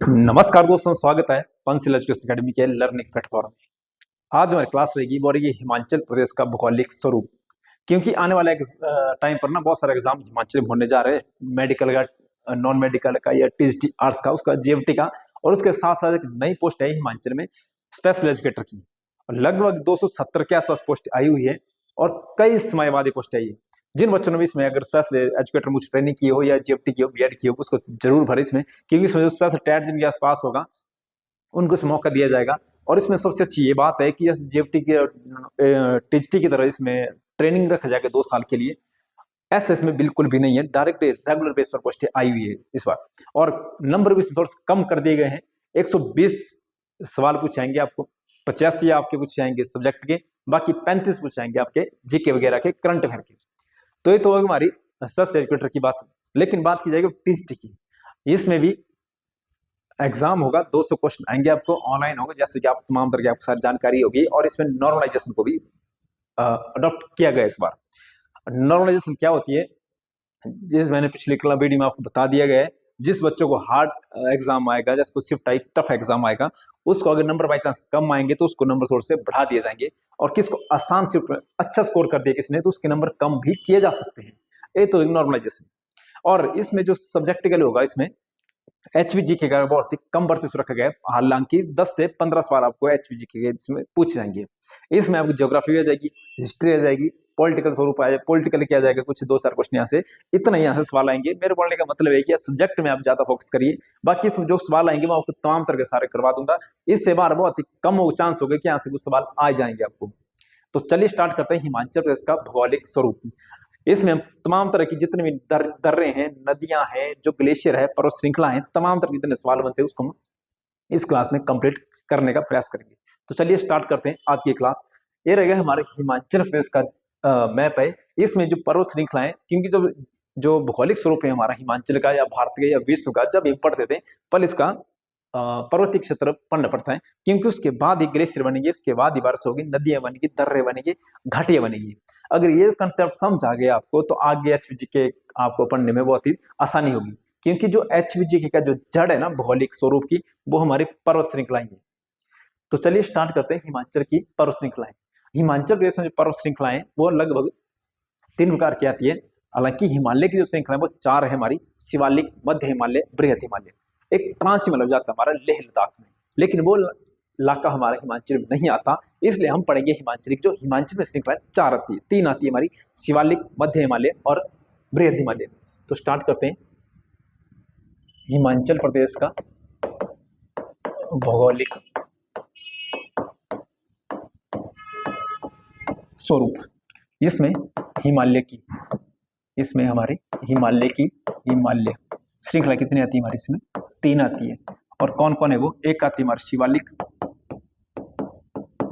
नमस्कार दोस्तों, स्वागत है पंसिल एजुकेशन अकेडमी के लर्निंग प्लेटफॉर्म में। आज हमारी क्लास रहेगी वो रहेगी हिमाचल प्रदेश का भौगोलिक स्वरूप। क्योंकि आने वाले टाइम पर ना बहुत सारे एग्जाम हिमाचल में होने जा रहे हैं, मेडिकल का, नॉन मेडिकल का या टीजीटी आर्ट्स का, उसका जीएफटी का। और उसके साथ साथ एक नई पोस्ट है हिमाचल में स्पेशल एजुकेटर की। और लगभग 270 के आसपास पोस्ट आई हुई है और कई समयवादी पोस्ट है ये। जिन बच्चों ने भी इसमें अगर स्पेशल एजुकेटर मुझे ट्रेनिंग की हो या जीएफटी की हो, बीएड की हो, उसको जरूर भरे इसमें, क्योंकि इसमें जो स्पेशल टैट जिनके आसपास होगा उनको इस मौका दिया जाएगा। और इसमें सबसे अच्छी ये बात है कि जैसे जीएफटी की टीजीटी की तरह इसमें ट्रेनिंग रखा जाएगा 2 साल के लिए। ऐसा इसमें बिल्कुल भी नहीं है, डायरेक्ट रेगुलर बेस पर पोस्टें आई हुई है इस बार। और नंबर भी थोड़ा कम कर दिए गए हैं। 120 सवाल पूछाएंगे आपको, 85 आपके पूछाएंगे सब्जेक्ट के, बाकी 35 पूछाएंगे आपके जीके वगैरह के, करंट अफेयर के। तो ये तो हमारी स्पेशल एजुकेटर की बात। लेकिन बात की जाएगी टीजीटी की। इसमें भी एग्जाम होगा, 200 क्वेश्चन आएंगे आपको, ऑनलाइन होगा, जैसे कि आप तमाम तरह की आपको सारी जानकारी होगी। और इसमें नॉर्मलाइजेशन को भी अडॉप्ट किया गया इस बार। नॉर्मलाइजेशन क्या होती है, जिस मैंने पिछले वीडियो में आपको बता दिया गया है। जिस बच्चों को हार्ड एग्जाम आएगा, जिसको शिफ्ट टाइप टफ एग्जाम आएगा, उसको अगर नंबर बाई चांस कम आएंगे तो उसको नंबर थोड़े से बढ़ा दिए जाएंगे। और किसको आसान शिफ्ट में अच्छा स्कोर कर दिया किसने, तो उसके नंबर कम भी किए जा सकते हैं। ये तो नॉर्मलाइजेशन। और इसमें जो सब्जेक्ट के लिए होगा, इसमें एचवीजी के का बहुत ही कम वर्चस्व रखा गया है। हालांकि 10 से 15 सवाल आपको एचवीजी के इसमें पूछ जाएंगे। इसमें आपको ज्योग्राफी आ जाएगी, हिस्ट्री आ जाएगी, पॉलिटिकल स्वरूप आ जाएगा, पॉलिटिकल किया जाएगा, कुछ 2-4 क्वेश्चन यहाँ से, इतना यहाँ से सवाल आएंगे। मेरे बोलने का मतलब है कि सब्जेक्ट में आप ज्यादा फोकस करिए, बाकी जो सवाल आएंगे मैं आपको तमाम तरह के सारे करवा दूंगा। इससे बार बहुत ही कम चांस हो गए कि यहाँ से कुछ सवाल आ जाएंगे आपको। तो चलिए स्टार्ट करते हैं हिमाचल प्रदेश का भौगोलिक स्वरूप। इसमें हम तमाम तरह की जितने भी दर्रे हैं, नदियां हैं, जो ग्लेशियर है, पर्वत श्रृंखला है, तमाम तरह के जितने सवाल बनते हैं उसको हम इस क्लास में कंप्लीट करने का प्रयास करेंगे। तो चलिए स्टार्ट करते हैं आज की क्लास। ये रहेगा हमारे हिमाचल प्रदेश का मैप है। इसमें जो पर्वत श्रृंखला है, क्योंकि जो जो भौगोलिक स्वरूप है हमारा हिमाचल का या भारत का या विश्व का, जब हम पढ़ते थे पहले इसका पर्वतीय क्षेत्र पढ़ना पड़ता है, क्योंकि उसके बाद ही ग्लेशियर बनेंगे, उसके बाद ही बारिश होगी, नदियां बनेगी, दर्रे बनेगी, घाटियां बनेगी। अगर ये कंसेप्ट समझ आ गया आपको तो आगे एचवीजी के आपको पढ़ने में बहुत ही आसानी होगी। क्योंकि जो एचवीजी का जो जड़ है ना भौगोलिक स्वरूप की, वो हमारी पर्वत श्रृंखलाएं है। तो चलिए स्टार्ट करते हैं हिमाचल की पर्वत श्रृंखलाएं। हिमाचल प्रदेश में जो पर्वत श्रृंखलाएं वो लगभग 3 प्रकार की आती है। हालांकि हिमालय की जो श्रृंखला है वो 4 है हमारी: शिवालिक, मध्य हिमालय, बृहद हिमालय। एक ट्रांस हिमालय जाता है हमारा लेह लद्दाख में, लेकिन वो इलाका हमारा हिमाचल में नहीं आता। इसलिए हम पढ़ेंगे हिमाचल जो हिमाचल में श्रृंखला 4 आती है, 3 आती है हमारी: शिवालिक, मध्य हिमालय और बृहद हिमालय। तो स्टार्ट करते हैं हिमाचल प्रदेश का भौगोलिक स्वरूप। इसमें हिमालय की, इसमें हमारी हिमालय की हिमालय श्रृंखला कितनी आती है हमारी, इसमें 3 आती है। और कौन कौन है वो? एक आती है हमारी शिवालिक,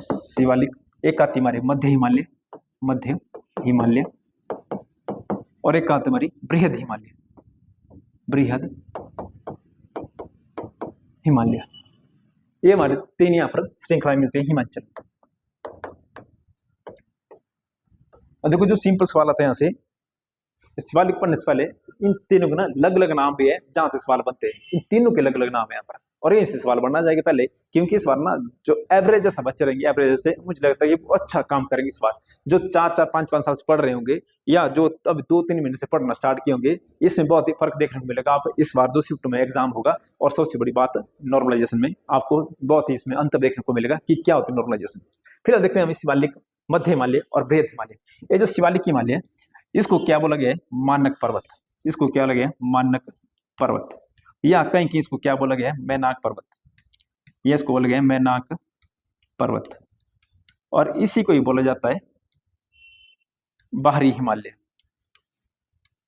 शिवालिक, एक आती है हमारी मध्य हिमालय, मध्य हिमालय, और एक आती है हमारी बृहद हिमालय, बृहद हिमालय। ये हमारे 3 यहाँ पर श्रृंखलाएं मिलती है हिमाचल। और देखो जो सिंपल सवाल आता है यहाँ से, शिवालिक पढ़ने से पहले इन तीनों के ना अलग अलग नाम भी है जहां से सवाल बनते हैं। इन तीनों के अलग अलग नाम है यहाँ पर, और यहीं से सवाल बनना जाएगा पहले। क्योंकि इस बार ना जो एवरेज जैसा बच्चे रहेंगे, एवरेज से मुझे लगता है ये अच्छा काम करेंगे इस बार। जो 4-4, 5-5 साल से पढ़ रहे होंगे या जो अब 2-3 महीने से पढ़ना स्टार्ट किए होंगे, इसमें बहुत ही फर्क देखने को मिलेगा। आप इस बार जो शिफ्ट में एग्जाम होगा, और सबसे बड़ी बात नॉर्मलाइजेशन में आपको बहुत ही इसमें अंतर देखने को मिलेगा कि क्या होता है नॉर्मलाइजेशन। फिर देखते हैं हम शिवालिक, मध्य हिमालय और बृहद हिमालय। ये जो शिवालिक हिमालय है, इसको क्या बोला गया है? मानक पर्वत। इसको क्या बोला गया है? मानक पर्वत। या कहीं की इसको क्या बोला गया है? मैनाक पर्वत। ये इसको बोला गया है मैनाक पर्वत। और इसी को ही बोला जाता है बाहरी हिमालय,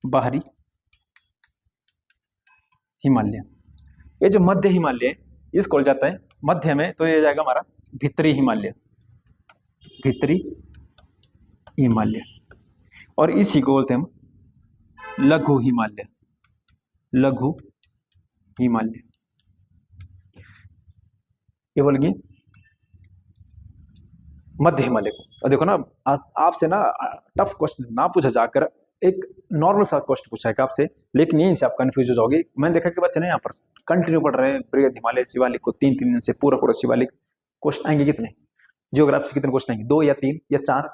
बाहरी हिमालय। ये जो मध्य हिमालय है, इसको बोला जाता है मध्य में, तो ये जाएगा हमारा भीतरी हिमालय, भीतरी हिमालय। और इसी को बोलते हैं हम लघु हिमालय, लघु हिमालय। ये बोलेंगे मध्य हिमालय को। और देखो ना, आपसे ना टफ क्वेश्चन ना पूछा जाकर एक नॉर्मल सा क्वेश्चन पूछा है आपसे, लेकिन यहीं से आप कंफ्यूज हो जाओगे। मैंने देखा कि बच्चे ने यहाँ पर कंटिन्यू पढ़ रहे हैं बृहद हिमालय शिवालिक को, 3 3 दिन से पूरा पूरा शिवालिक। क्वेश्चन आएंगे कितने, ज्योग्राफी से कितने क्वेश्चन आएंगे, 2 या 3 या 4।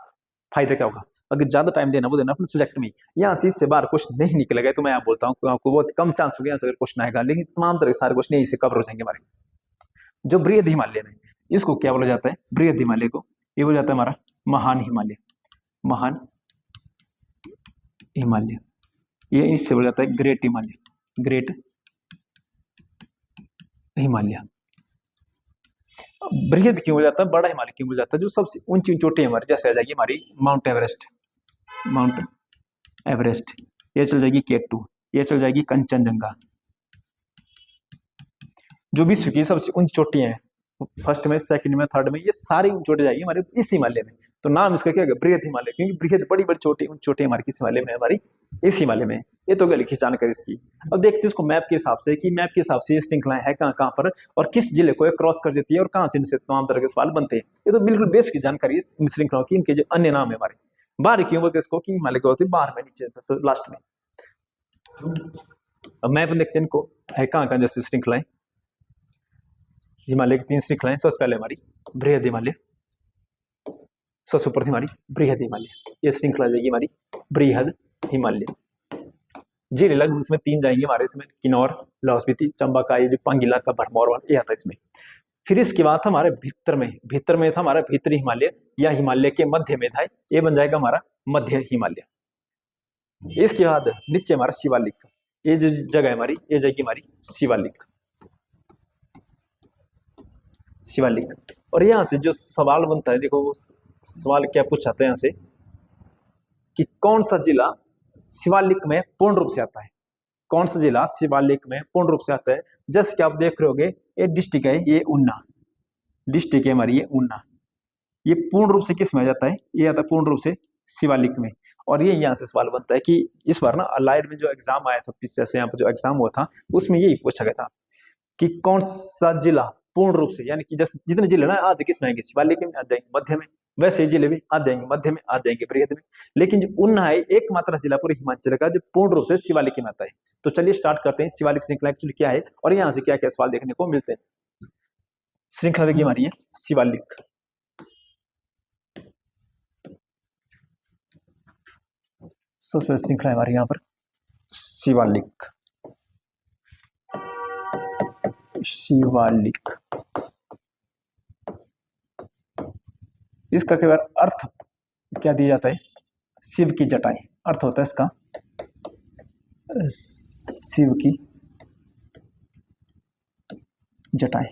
फायदा क्या होगा, अगर ज्यादा टाइम देना वो देना अपने सब्जेक्ट में। यहाँ चीज से बाहर क्वेश्चन नहीं निकलेगा तो मैं आप बोलता हूँ आपको बहुत कम चांस हो गया क्वेश्चन आएगा, लेकिन तमाम तरह के सारे क्वेश्चन यहीं से कवर हो जाएंगे हमारे। जो बृहद हिमालय में, इसको क्या बोला जाता है, बृहद हिमालय को ये बोला जाता है हमारा महान हिमालय। महान हिमालय, ये इससे बोला जाता है ग्रेट हिमालय। ग्रेट हिमालय। बृहद क्यों हो जाता है, बड़ा हिमालय क्यों हो जाता है, जो सबसे ऊंची चोटी हमारी, जैसे आ जाएगी हमारी माउंट एवरेस्ट। माउंट एवरेस्ट, ये चल जाएगी K2, ये चल जाएगी कंचनजंगा। जो विश्व की सबसे ऊंची चोटी है, फर्स्ट में, सेकंड में, थर्ड में, ये सारी चोटी जाएगी हमारे इस हिमालय में। तो नाम इसका क्या है, बृहद हिमालय, क्योंकि बृहद बड़ी बड़ी चोटी, ऊंची चोटी हमारी किस हिमालय में, हमारी इस हिमालय में। ये तो लिखी जानकारी इसकी। अब देखते हैं इसको मैप के हिसाब से, कि मैप के हिसाब से ये श्रृंखलाएं है कहाँ कहाँ पर, और किस जिले को क्रॉस कर देती है, और कहाँ से इनसे तमाम तरह के सवाल बनते हैं। ये तो बिल्कुल बेस की जानकारी इन श्रृंखलाओं की। इनके जो अन्य नाम है हमारे, बाहर क्यों बोलते हैं इसको, कि हिमालय को होती है बाहर में, नीचे लास्ट में। अब मैप देखते हैं इनको है कहाँ कहाँ जैसे श्रृंखलाएं। हिमालय की 3 श्रृंखलाएं, सबसे पहले हमारी बृहद हिमालय, सबसे ऊपर थी हमारी बृहद हिमालय, ये श्रृंखला जाएगी हमारी बृहद हिमालय। जिले लगभग इसमें 3 जाएंगे हमारे, इसमें किन्नौर, लाहौल स्पीति, चंबा का, ये जो पांगिला का, भरमौर, ये आता है इसमें। फिर इसके बाद हमारे भीतर में था हमारा भीतरी हिमालय, या हिमालय के मध्य में था, ये बन जाएगा हमारा मध्य हिमालय। इसके बाद नीचे हमारा शिवालिक, ये जो जगह है हमारी, ये जाएगी हमारी शिवालिक। शिवालिक। और यहाँ से जो सवाल बनता है, देखो सवाल क्या पूछाते हैं यहाँ से, कि कौन सा जिला शिवालिक में पूर्ण रूप से आता है। कौन सा जिला शिवालिक में पूर्ण रूप से आता है। जैसे कि आप देख रहे होगे, ये डिस्ट्रिक्ट है, ये उन्ना डिस्ट्रिक्ट है हमारी, ये उन्ना। ये पूर्ण रूप से किस में आ जाता है, ये आता है पूर्ण रूप से शिवालिक में। और ये यहाँ से सवाल बनता है कि इस बार ना अलाइड में जो एग्जाम आया था, पिछले से यहाँ पर जो एग्जाम हुआ था, उसमें यही पूछा गया था कि कौन सा जिला पूर्ण रूप से, यानी कि जैसे जितने जिले ना आधे किस में आएंगे, शिवालिक में आ जाएंगे, मध्य में, वैसे जिले भी आ जाएंगे मध्य में, आ जाएंगे बृहद में। लेकिन जो उन्ना है, एकमात्र जिला पूरे हिमाचल का जो पूर्ण रूप से शिवालिक में आता है। तो चलिए स्टार्ट करते हैं, शिवालिक श्रृंखला एक्चुअली क्या है, और यहाँ से क्या क्या सवाल देखने को मिलते हैं। श्रृंखला देखिए हमारी है शिवालिक। सबसे पहले श्रृंखला हमारी यहाँ पर शिवालिक। शिवालिक, इसका केवल अर्थ क्या दिया जाता है, शिव की जटाएं। अर्थ होता है इसका शिव की जटाएं।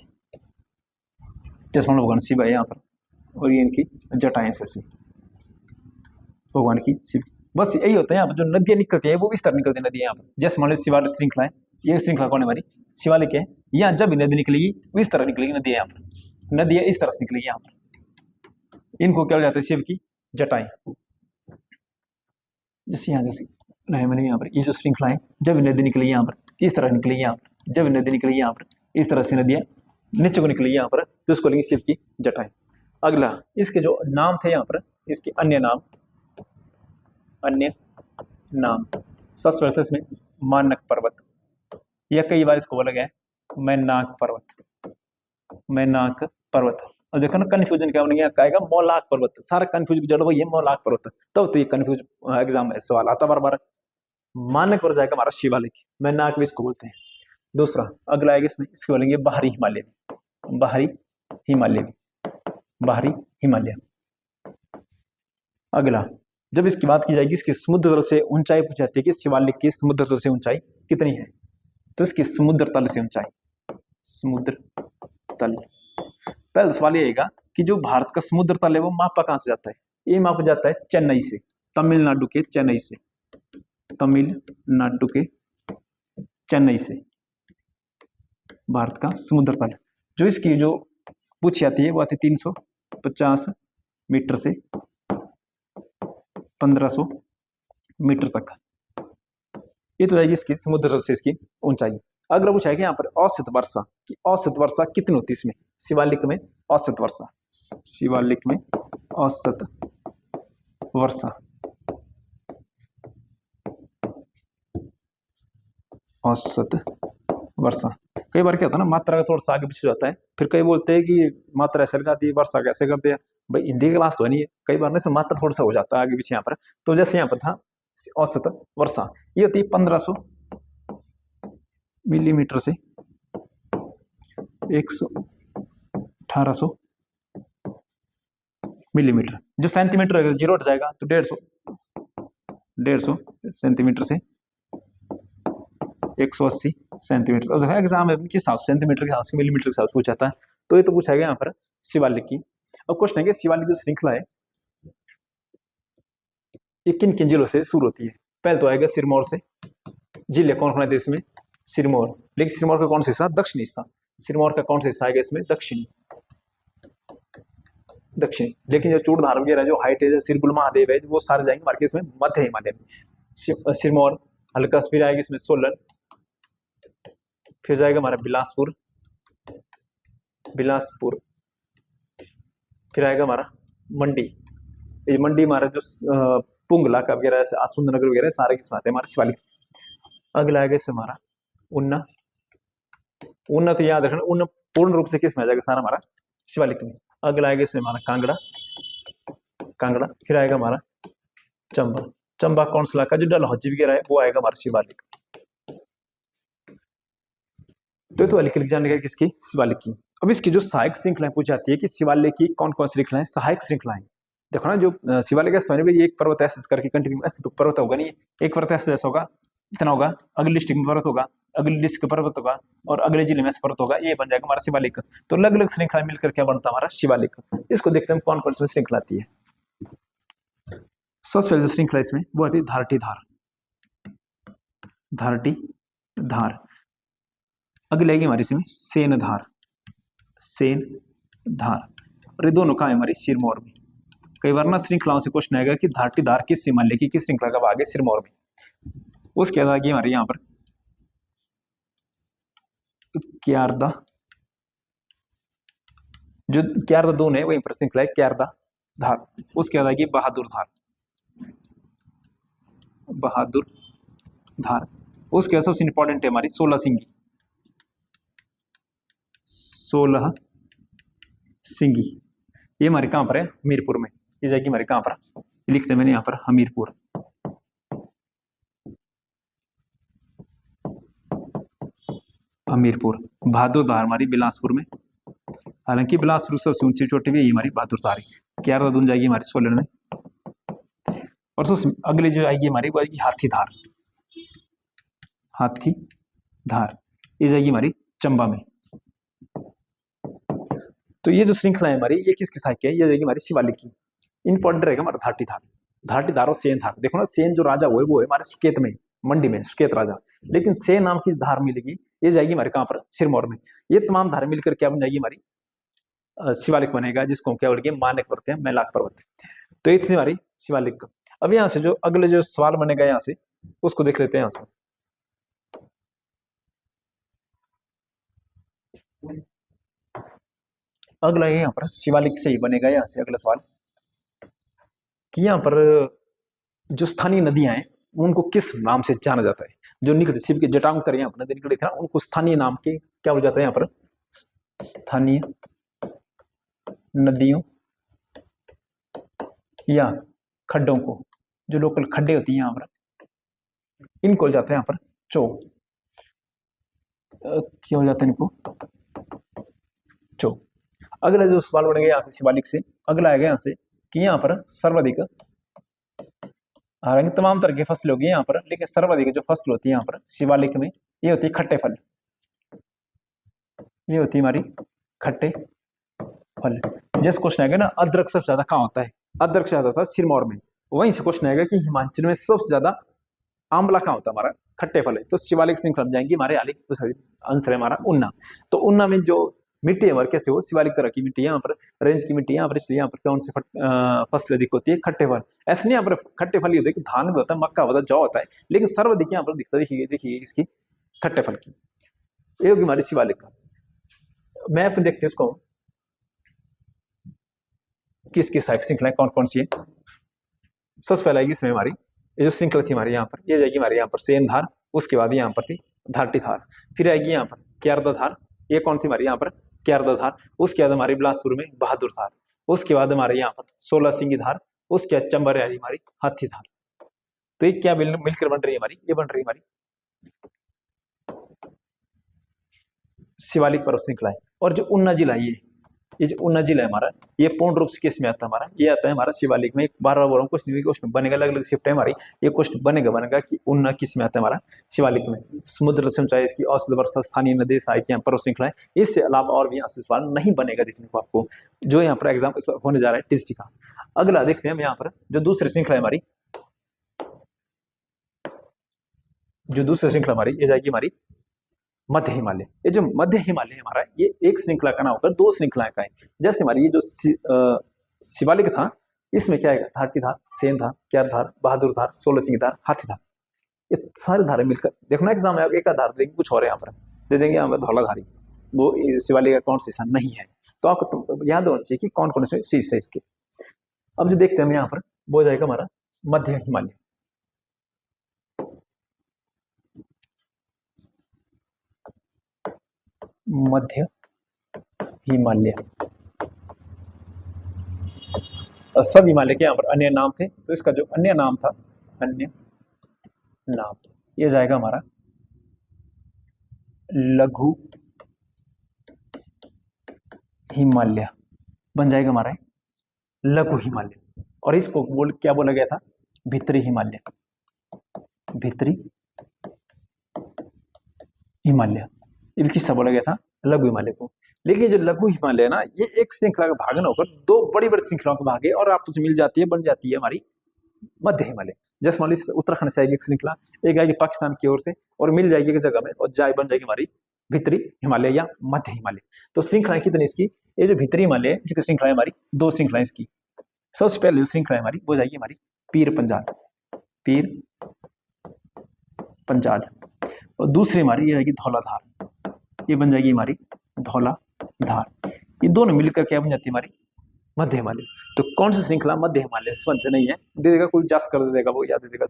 जैसे भगवान शिव है यहाँ पर, और ये इनकी जटाएं से भगवान की शिव। बस यही होता है यहाँ पर, जो नदियां निकलती है वो इस तरह निकलती है नदियां यहाँ पर। जैसे मान लो शिवालिक श्रृंखला है, ये श्रृंखला कौन है हमारी, शिवालिक है। यहाँ जब नदी निकलेगी वो इस तरह निकलेगी नदी, यहाँ पर नदी इस तरह से निकलेगी यहाँ पर। इनको क्या जाता है, शिव की जटाएं। जैसे यहाँ जैसे नहीं मैंने यहाँ पर ये जो श्रृंखला है, जब नदी निकलेगी यहाँ पर इस तरह निकलेगी, यहाँ पर जब नदी निकलेगी यहाँ पर इस तरह से नदियां नीचे को निकलेगी यहाँ पर, तो इसको लेंगे शिव की जटाएं। अगला इसके जो नाम थे यहाँ पर, इसके अन्य नाम। अन्य नाम सबसे पहले इसमें मानक पर्वत, या कई बार इसको बोला गया है मैनाक पर्वत। मैनाक पर्वत। और देखो ना कंफ्यूजन क्या होने आएगा, मौलाक पर्वत। सारा कंफ्यूजन की जड़ वही है, मौलाक पर्वत। तब तो ये कंफ्यूज एग्जाम में सवाल आता बार बार। मानक पर जाएगा हमारा शिवालिक, मैनाक भी इसको बोलते हैं। दूसरा अगला आएगा इसमें, इसको बोलेंगे बाहरी हिमालय। बाहरी हिमालय, बाहरी हिमालय। अगला जब इसकी बात की जाएगी, इसकी समुद्र तल से ऊंचाई पूछी जाती है कि शिवालिक की समुद्र तल से ऊंचाई कितनी है, तो इसकी समुद्र तल से ऊंचाई, समुद्र तल। पहला सवाल ये आएगा कि जो भारत का समुद्र तल है वो मापा कहां से जाता है, ये मापा जाता है चेन्नई से, तमिलनाडु के चेन्नई से, तमिलनाडु के चेन्नई से भारत का समुद्र तल। जो इसकी जो पूछी जाती है वो आती है 350 मीटर से 1500 मीटर तक। ये तो जाएगी इसकी समुद्र तल से इसकी ऊंचाई। अगला पूछा है कि यहाँ पर औसत वर्षा की, औसत वर्षा कितनी होती है इसमें, शिवालिक में औसत वर्षा, शिवालिक में औसत वर्षा औसत वर्षा। कई बार क्या होता है ना, मात्रा का थोड़ा सा आगे पीछे हो जाता है, फिर कई बोलते हैं कि मात्रा ऐसे लगाती है, वर्षा कैसे कर दिया। भाई हिंदी की क्लास तो है नहीं है, कई बार ना मात्रा थोड़ा सा हो जाता है आगे पीछे यहाँ पर। तो जैसे यहाँ पर था औसत वर्षा, ये होती है 1500 मिलीमीटर से 1800 मिलीमीटर। जो सेंटीमीटर जीरो हट जाएगा तो 150 सेंटीमीटर से 180 सेंटीमीटर। और एग्जाम में किस हिसाब से, सेंटीमीटर के हिसाब से, मिलीमीटर के हिसाब से पूछा था। तो ये तो पूछा गया यहाँ पर शिवालिक की। अब क्वेश्चन है कि शिवालिक जो श्रृंखला है ये किन किन जिलों से शुरू होती है। पहले तो आएगा सिरमौर से। जिले कौन कौन है देश में? सिरमौर। लेकिन सिरमौर का कौन सा हिस्सा? दक्षिणी हिस्सा। सिरमौर का कौन सा हिस्सा आएगा इसमें? दक्षिणी। लेकिन जो चूड़धार वगैरह जो हाइट है, सिरपुल महादेव है, वो सारे जाएंगे हमारे इसमें मध्य हिमालय में। सिरमौर हल्का फिर आएगा इसमें सोलन, फिर जाएगा हमारा बिलासपुर, फिर आएगा हमारा मंडी। ये मंडी हमारा जो पुंगला का वगैरह, सुंदरनगर वगैरह सारे किस आते हैं हमारे शिवालिक। अगला आएगा इसमें हमारा ऊना। ऊना तो याद रखना, ऊना पूर्ण रूप से किस में आ जाएगा? सारा हमारा शिवालिक में। अगला आएगा इसमें हमारा कांगड़ा। फिर आएगा हमारा चंबा कौन सा इलाका? जो डलहौजी वगैरह है वो आएगा हमारा शिवालिक। तो ये तो लिख जाने का किसकी? शिवालिक की। अब इसकी जो सहायक श्रृंखलाएं पूछी जाती है कि शिवालिक की कौन कौन सी श्रृंखलाएं सहायक श्रृंखलाएं। देखो ना, जो शिवालिक है एक पर्वत ऐसे करके कंटिन्यू, ऐसे तो पर्वत होगा नहीं, एक पर्वत ऐसे जैसा होगा, इतना होगा, अगली डिस्ट्रिक्ट में पर्वत होगा, अगली डिस्ट्रिक्ट पर्वत होगा, और अगले जिले में पर्वत होगा, ये बन जाएगा हमारा शिवालिक। तो अलग अलग श्रृंखला मिलकर क्या बनता है? हमारा शिवालिक। इसको देखते हैं कौन कौन सी श्रृंखला आती है। सबसे पहले जो श्रृंखला इसमें वो आती है धारटी धार। अगली आएगी हमारी इसमें सेनधार। और ये दोनों कहाँ है? हमारी सिरमौर में। कई बार ना श्रृंखलाओं से क्वेश्चन आएगा कि धारटी धार किस हिमालय की किस श्रृंखला का भाग है? सिरमौर में। उसके बाद आगे हमारे यहाँ पर क्यारदा, जो क्यारदा दोन है वहीं पर श्रृंखला है क्यारदा धार। उसके बाद आएगी बहादुर धार। उसके बाद सबसे इंपॉर्टेंट है हमारी 16 सिंगी। ये हमारे कहां पर है? हमीरपुर में। ये जाएगी हमारे कहां पर? लिखते मैंने यहाँ पर हमीरपुर। बहादुर धार हमारी बिलासपुर में। हालांकि बिलासपुर सबसे ऊंची चोटी भी हमारी बहादुर धार है। क्यारदा दून जाएगी हमारी सोलन में। और सबसे अगली जो आएगी हमारी वो आएगी हाथी धार। ये जाएगी हमारी चंबा में। तो ये जो श्रृंखला है हमारी, ये किसकी सहायक है? ये जाएगी हमारी शिवालिक की। इंपॉर्टेंट रहेगा हमारा धारटी धार और सेन धार। देखो ना, सेन जो राजा हुए वो है हमारे सुकेत में, मंडी में सुकेत राजा। लेकिन सेन नाम की धार मिलेगी, ये जाएगी हमारे कहां पर? सिरमौर में। ये तमाम धार मिलकर क्या बन जाएगी? हमारी शिवालिक बनेगा, जिसको क्या बोलेंगे? मानक पर्वत है, मैलाक पर्वत। तो ये थी हमारी शिवालिक। अब यहाँ से जो अगले जो सवाल बनेगा यहाँ से, उसको देख लेते हैं। यहाँ से अगला यहाँ पर शिवालिक से ही बनेगा। यहाँ से अगला सवाल कि यहाँ पर जो स्थानीय नदियां हैं उनको किस नाम से जाना जाता है? जो निकलते शिव के जटांतर यहाँ पर नदी निकले थे ना, उनको स्थानीय नाम के क्या हो जाता है? यहाँ पर स्थानीय नदियों या खड्डों को, जो लोकल खड्डे होती है यहाँ पर, इनको हो जाता है यहाँ पर क्या हो जाता है? इनको चो। अगला जो सवाल बनेगा यहाँ से शिवालिक से, अगला आएगा यहाँ से कि यहाँ पर सर्वाधिक, हालांकि तमाम तरह की फसल होगी यहाँ पर, लेकिन सर्वाधिक जो फसल होती है यहाँ पर शिवालिक में, ये होती है खट्टे फल। ये होती है हमारी खट्टे फल। जैसे क्वेश्चन आएगा ना, अदरक सबसे ज्यादा कहाँ होता है? अदरक से ज्यादा होता है सिरमौर में। वहीं से क्वेश्चन आएगा कि हिमाचल में सबसे ज्यादा आंवला कहाँ होता है? हमारा खट्टे फल है। तो शिवालिक श्रृंखला जाएंगे हमारे आंसर है हमारा ऊना। तो ऊना में जो मिट्टी है हमारे कैसे हो? शिवालिक तरह की मिट्टी, यहाँ पर रेंज की मिट्टी यहाँ पर, इसलिए यहाँ पर कौन सी फसल अधिक होती है? खट्टे फल। ऐसे नहीं यहाँ पर खट्टे फल ही होते, धान भी होता है, मक्का होता है, जौ होता है, लेकिन सर्वाधिक यहाँ पर दिखता देखिए इसकी खट्टे फल की। ये होगी हमारी शिवालिक का। मैप देखते हैं इसको, किसकी सहायक श्रृंखलाएं कौन कौन सी है। सबसे पहले आएगी इसमें हमारी ये जो श्रृंखला थी हमारी यहाँ पर, ये जाएगी हमारे यहाँ पर सेनधार। उसके बाद यहाँ पर थी धारटी धार। फिर आएगी यहाँ पर क्यारदा धार, ये कौन थी हमारी यहाँ पर क्यारदा धार। उसके बाद हमारी बिलासपुर में बहादुर धार। उसके बाद हमारे यहाँ पर 16 सिंगी धार। उसके बाद चंबल आई हमारी हाथी धार। तो ये क्या मिलकर बन रही है हमारी, ये बन रही है हमारी शिवालिक पर्वत श्रृंखला है। और जो ऊना जिला है, ये जो ऊना जिला है हमारा, ये पूर्ण रूप से किस में आता है हमारा, ये आता है हमारा शिवालिक में। बार बार बोल रहा हूँ क्वेश्चन, क्वेश्चन बनेगा, अलग अलग शिफ्ट है हमारी, ये क्वेश्चन बनेगा कि ऊना किस में आता है हमारा शिवालिक में। समुद्र सिंचाई, इसकी औसत वर्षा, स्थानीय नदी, सहायक यहाँ पर्वत श्रृंखला है। इससे अलावा और भी यहाँ से सवाल नहीं बनेगा देखने को आपको, जो यहाँ पर एग्जाम होने जा रहा है टीएसटी का। अगला देखते हैं हम यहाँ पर जो दूसरी श्रृंखला है हमारी, जो दूसरी श्रृंखला हमारी ये जाएगी हमारी मध्य हिमालय। ये जो मध्य हिमालय हमारा, ये एक श्रृंखला का ना होकर दो श्रृंखलाएं का है। जैसे हमारी ये जो शिवालिक था, इसमें क्या आएगा धारटी धार, सेन धार, क्यार धार, बहादुर धार, 16 सिंगी धार, हाथी धार। ये सारे धारे मिलकर देखो ना एग्जाम में एक आधार देंगे, कुछ और यहाँ पर दे देंगे यहाँ पर धौलाधारी, वो शिवालिक का कौन सा नहीं है। तो आपको याद होना चाहिए कि कौन कौन से शीर्ष है इसके। अब जो देखते हैं हम यहाँ पर वो जाएगा हमारा मध्य हिमालय। मध्य हिमालय, सब हिमालय के यहाँ पर अन्य नाम थे, तो इसका जो अन्य नाम था, अन्य नाम, ये जाएगा हमारा लघु हिमालय, बन जाएगा हमारा लघु हिमालय। और इसको क्या बोला गया था, भीतरी हिमालय, भीतरी हिमालय, ये किससे बोला गया था, लघु हिमालय को। लेकिन जो लघु हिमालय है ना, ये एक श्रृंखला का भाग ना होकर दो बड़ी बड़ी श्रृंखलाओं का भाग है, और आपस में मिल जाती है, बन जाती है हमारी मध्य हिमालय। जैसे मान लीजिए उत्तराखंड से आएगी एक श्रृंखला, एक आएगी पाकिस्तान की ओर से, और मिल जाएगी एक जगह में, और बन जाएगी हमारी भीतरी हिमालय या मध्य हिमालय। तो श्रृंखलाएं कितनी इसकी, ये जो भीतरी हिमालय है इसकी श्रृंखला हमारी दो श्रृंखलाएं इसकी। सबसे पहले जो श्रृंखला हमारी वो जाएगी हमारी पीर पंजाल, पीर पंजाल। और दूसरी हमारी ये आएगी धौलाधार, ये बन जाएगी हमारी धौलाधार। ये दोनों मिलकर क्या बन जाती है हमारी मध्य हिमालय। तो कौन सी श्रृंखला मध्य हिमालय से बनते नहीं है, दे देगा कोई जास कर देगा, वो याद दे देगा,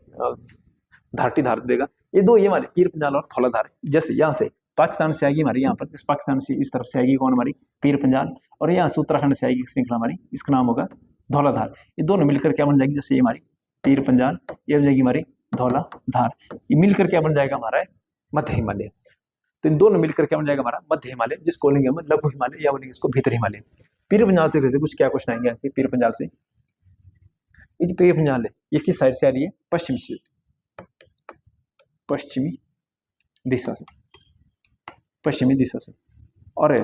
धारटी धार दे देगा। ये दो, ये हमारे पीर पंजाल और धौलाधार। जैसे यहाँ से पाकिस्तान से आएगी हमारी, यहाँ पर पाकिस्तान से इस तरफ से आएगी कौन हमारी पीर पंजाल, और यहाँ से उत्तराखंड से आएगी श्रृंखला हमारी, इसका नाम होगा धौलाधार। ये दोनों मिलकर क्या बन जाएगी, जैसे ये हमारी पीर पंजाल, ये बन जाएगी हमारी धौलाधार। ये मिलकर क्या बन जाएगा हमारा मध्य हिमालय। तो इन दोनों मिलकर क्या बन जाएगा हमारा मध्य हिमालय, जिसको बोलेंगे हम लघु हिमालय या बोलेंगे इसको भीतर हिमालय। पीर पंजाल से कुछ क्या क्वेश्चन आएंगे आपके पीर पंजाल से। ये जो पीर पंजाल है ये किस साइड से आ रही है, पश्चिमी से, पश्चिमी दिशा से, पश्चिमी दिशा से। और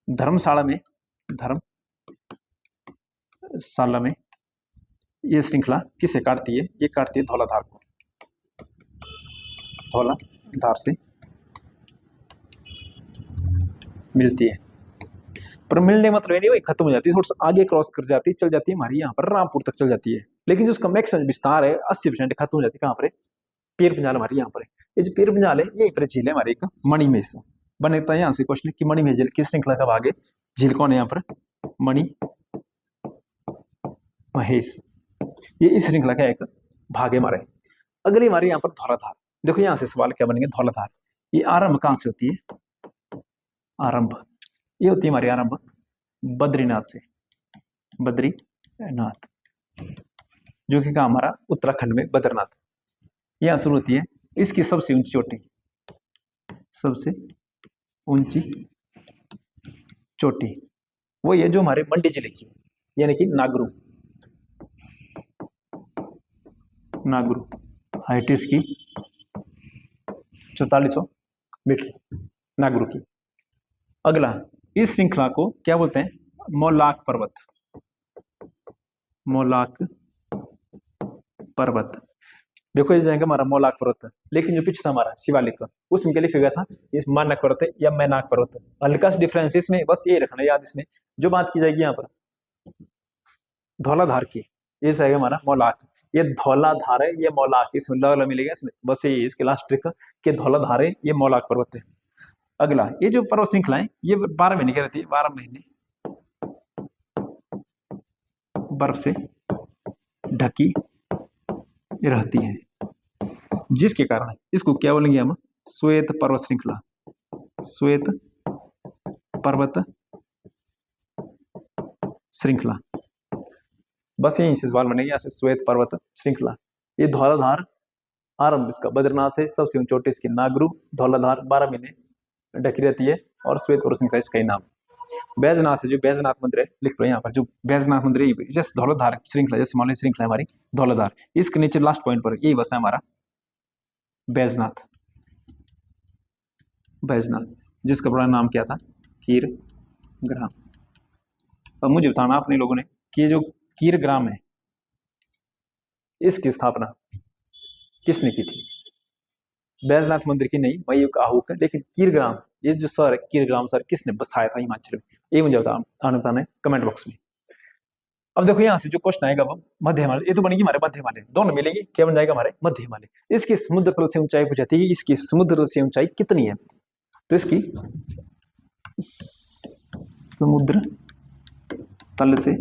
धर्मशाला में ये श्रृंखला किसे काटती है, ये काटती है धौलाधार को, धौलाधार से मिलती है। पर मिलने मतलब ये नहीं वही खत्म हो जाती है, थोड़ा सा आगे क्रॉस कर जाती है, चल जाती है हमारी यहाँ पर रामपुर तक चल जाती है। लेकिन जो उसका मैक्सिमम विस्तार है 80% खत्म हो जाती है कहाँ पर, पीर पंजाल हमारी यहाँ पर है। ये जो पीर पंजाल है यही पर झील है हमारी एक मणिमहेश। बनता है यहाँ से क्वेश्चन कि मणिमहेश झील किस श्रृंखला का भाग है, झील कौन है यहाँ पर, मणिमहेश, ये इस श्रृंखला का एक भाग है हमारे। अगली हमारे यहाँ पर धौलाधार। देखो यहाँ से सवाल क्या बनेंगे, धौलाधार ये आरंभ कहाँ से होती है, आरंभ ये होती है हमारी आरंभ बद्रीनाथ से, बद्रीनाथ जो कि कहा हमारा उत्तराखंड में बद्रीनाथ, यहाँ शुरू होती है। इसकी सबसे ऊंची चोटी, सबसे ऊंची चोटी वो ये जो हमारे मंडी जिले की, यानी कि नागरू, नागरू हाइट इसकी 4400 मीटर नागरू की। अगला इस श्रृंखला को क्या बोलते हैं, मौलाक पर्वत, मौलाक पर्वत। देखो ये जाएगा हमारा मौलाक पर्वत, लेकिन जो पीछे था हमारा शिवालिक उसमें क्या लिखा गया था, इस मानक पर्वत है या मैनाक पर्वत। हल्का सा डिफरेंस इसमें बस ये रखना याद। इसमें जो बात की जाएगी यहाँ पर धौलाधार की, ये जाएगा हमारा मौलाक, ये धौलाधार है, ये मौलाक, इसमें लग मिलेगा इसमें, बस ये इसके लास्ट ट्रिक के धौलाधार है, ये मौलाक पर्वत है। अगला ये जो पर्वत श्रृंखला है ये 12 महीने की रहती है, 12 महीने बर्फ से ढकी रहती है, जिसके कारण इसको क्या बोलेंगे हम श्वेत पर्वत श्रृंखला, श्वेत पर्वत श्रृंखला। बस यहीं से सवाल बनेगा, यहाँ से श्वेत पर्वत श्रृंखला। ये धौलाधार आरंभ इसका बद्रीनाथ है, सबसे ऊंची चोटी इसकी नागरू, धौलाधार 12 महीने ढकी रहती है, और श्वेत पर्वत श्रृंखला इसका ही नाम। बैजनाथ है, जो बैजनाथ मंदिर है लिख लो यहाँ पर, जो बैजनाथ मंदिर है जैसे धौलाधार श्रृंखला, जैसे मान लो श्रृंखला हमारी धौलाधार, इसके नीचे लास्ट पॉइंट पर यही बसा है हमारा बैजनाथ, बैजनाथ जिसका पुराना नाम क्या था, कीरग्राम। अब मुझे बताना आपने लोगों ने कि जो कीरग्राम है इसकी स्थापना किसने की थी? बैजनाथ मंदिर की नहीं, मयूक आहूक, लेकिन कीरग्राम, ये जो सर कीरग्राम सर किसने बसाया था हिमाचल में, ये मुझे बताना है कमेंट बॉक्स में। अब देखो यहाँ से जो क्वेश्चन आएगा वो मध्य हिमालय, ये तो बनेगी हमारे मध्य हिमालय, दोनों मिलेंगे, क्या बन जाएगा हमारे मध्य हिमालय। इसकी समुद्र तल से ऊंचाई पूछी जाती है, इसकी समुद्र तल से ऊंचाई कितनी है? तो इसकी समुद्र तल से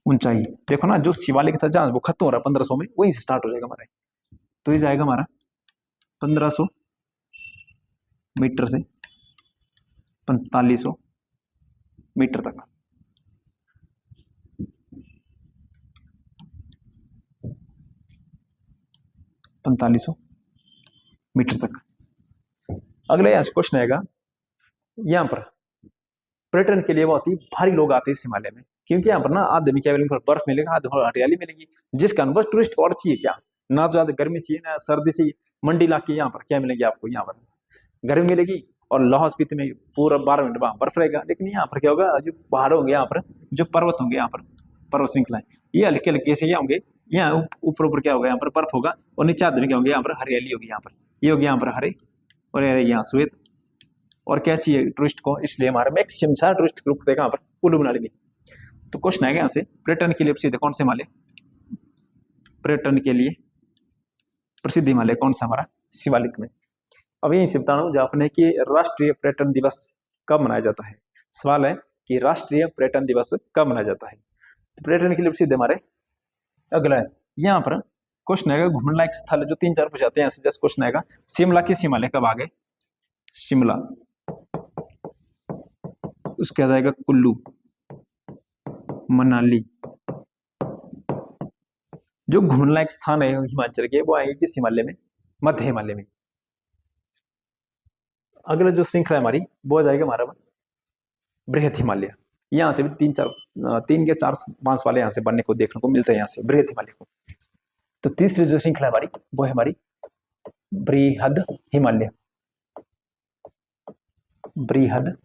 ऊंचाई देखो ना, जो शिवालिक था जहां वो खत्म हो रहा है 1500 में, वहीं से स्टार्ट हो जाएगा हमारा, तो ये जाएगा हमारा 1500 मीटर से 4500 मीटर तक। मीटर तक। अगले यहाँ से क्वेश्चन आएगा, यहाँ पर पर्यटन के लिए बहुत ही भारी लोग आते हैं इस हिमालय में, क्योंकि यहाँ पर ना आधे में क्या मिलेगा, बर्फ मिलेगा, आधे हरियाली मिलेगी, जिसका अनुभव टूरिस्ट को और चाहिए क्या, ना तो ज्यादा गर्मी चाहिए ना सर्दी चाहिए। मंडी इलाके यहाँ पर क्या मिलेगी आपको, यहाँ पर गर्मी मिलेगी, और लाहौल स्पीति में पूरा 12 मिनट वहां बर्फ रहेगा। लेकिन यहाँ पर क्या होगा, जो पहाड़ होंगे यहाँ पर, जो पर्वत होंगे यहाँ पर, पर्वत श्रृंखलाएं, ये हल्के हल्के से क्या होंगे, यहाँ ऊपर ऊपर क्या होगा, यहाँ पर बर्फ होगा, और नीचे आधे में क्या होंगे, यहाँ पर हरियाली होगी, यहाँ पर ये होगी, यहाँ पर हरे, और यहाँ श्वेत। और क्या चाहिए टूरिस्ट को, इसलिए हमारा मैक्सिमम सारा टूरिस्ट ग्रुप देगा यहाँ पर कुल्लू मनाली में। तो क्वेश्चन आएगा यहाँ से, पर्यटन के लिए प्रसिद्ध कौन से हिमालय, पर्यटन के लिए प्रसिद्ध हिमालय कौन सा हमारा, शिवालिक में। अब यहीं से बताना जो आपने कि राष्ट्रीय पर्यटन दिवस कब मनाया जाता है। सवाल है कि राष्ट्रीय पर्यटन दिवस कब मनाया जाता है। तो पर्यटन के लिए प्रसिद्ध हमारे, अगला है यहाँ पर क्वेश्चन आएगा घूमने लायक स्थल, जो 3-4 पूछ जाते हैं यहाँ से। जैसे क्वेश्चन आएगा शिमला किस हिमालय का भाग है, शिमला, उसके बाद आएगा कुल्लू, मनाली। जो घूमने लायक स्थान है हिमाचल के वो आएंगे किस हिमालय में, मध्य हिमालय में। अगला जो श्रृंखला है हमारी वो आ जाएगा हमारा बृहद हिमालय। यहाँ से भी 3 के 4 बांस वाले यहाँ से बनने को देखने को मिलते हैं, यहाँ से बृहद हिमालय को। तो तीसरी जो श्रृंखला है हमारी वो है हमारी बृहद हिमालय, बृहद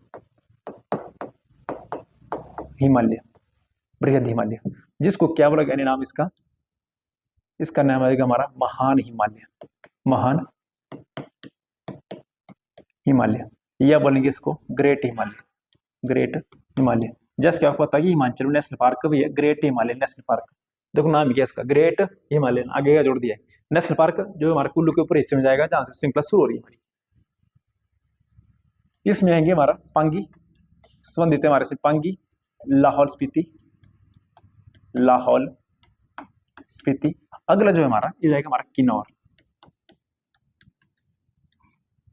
हिमालय, बृहद हिमालय, जिसको क्या बोला गया नाम इसका, इसका नाम आएगा हमारा महान हिमालय, महान हिमालय, या बोलेंगे इसको ग्रेट हिमालय, ग्रेट हिमालय। जैसे कि आपको पता है कि हिमाचल में नेशनल पार्क भी है, ग्रेट हिमालय नेशनल पार्क। देखो नाम क्या इसका, ग्रेट हिमालय, आगे का जोड़ दिया है। नेशनल पार्क जो हमारे कुल्लू के ऊपर हिस्से में जाएगा, जहां से श्रृंखला शुरू हो रही है हमारी। इसमें आएंगे हमारा पांगी, संबंधित है हमारे से पांगी, लाहौल स्पीति, लाहौल स्पीति। अगला जो है हमारा ये जाएगा हमारा किन्नौर।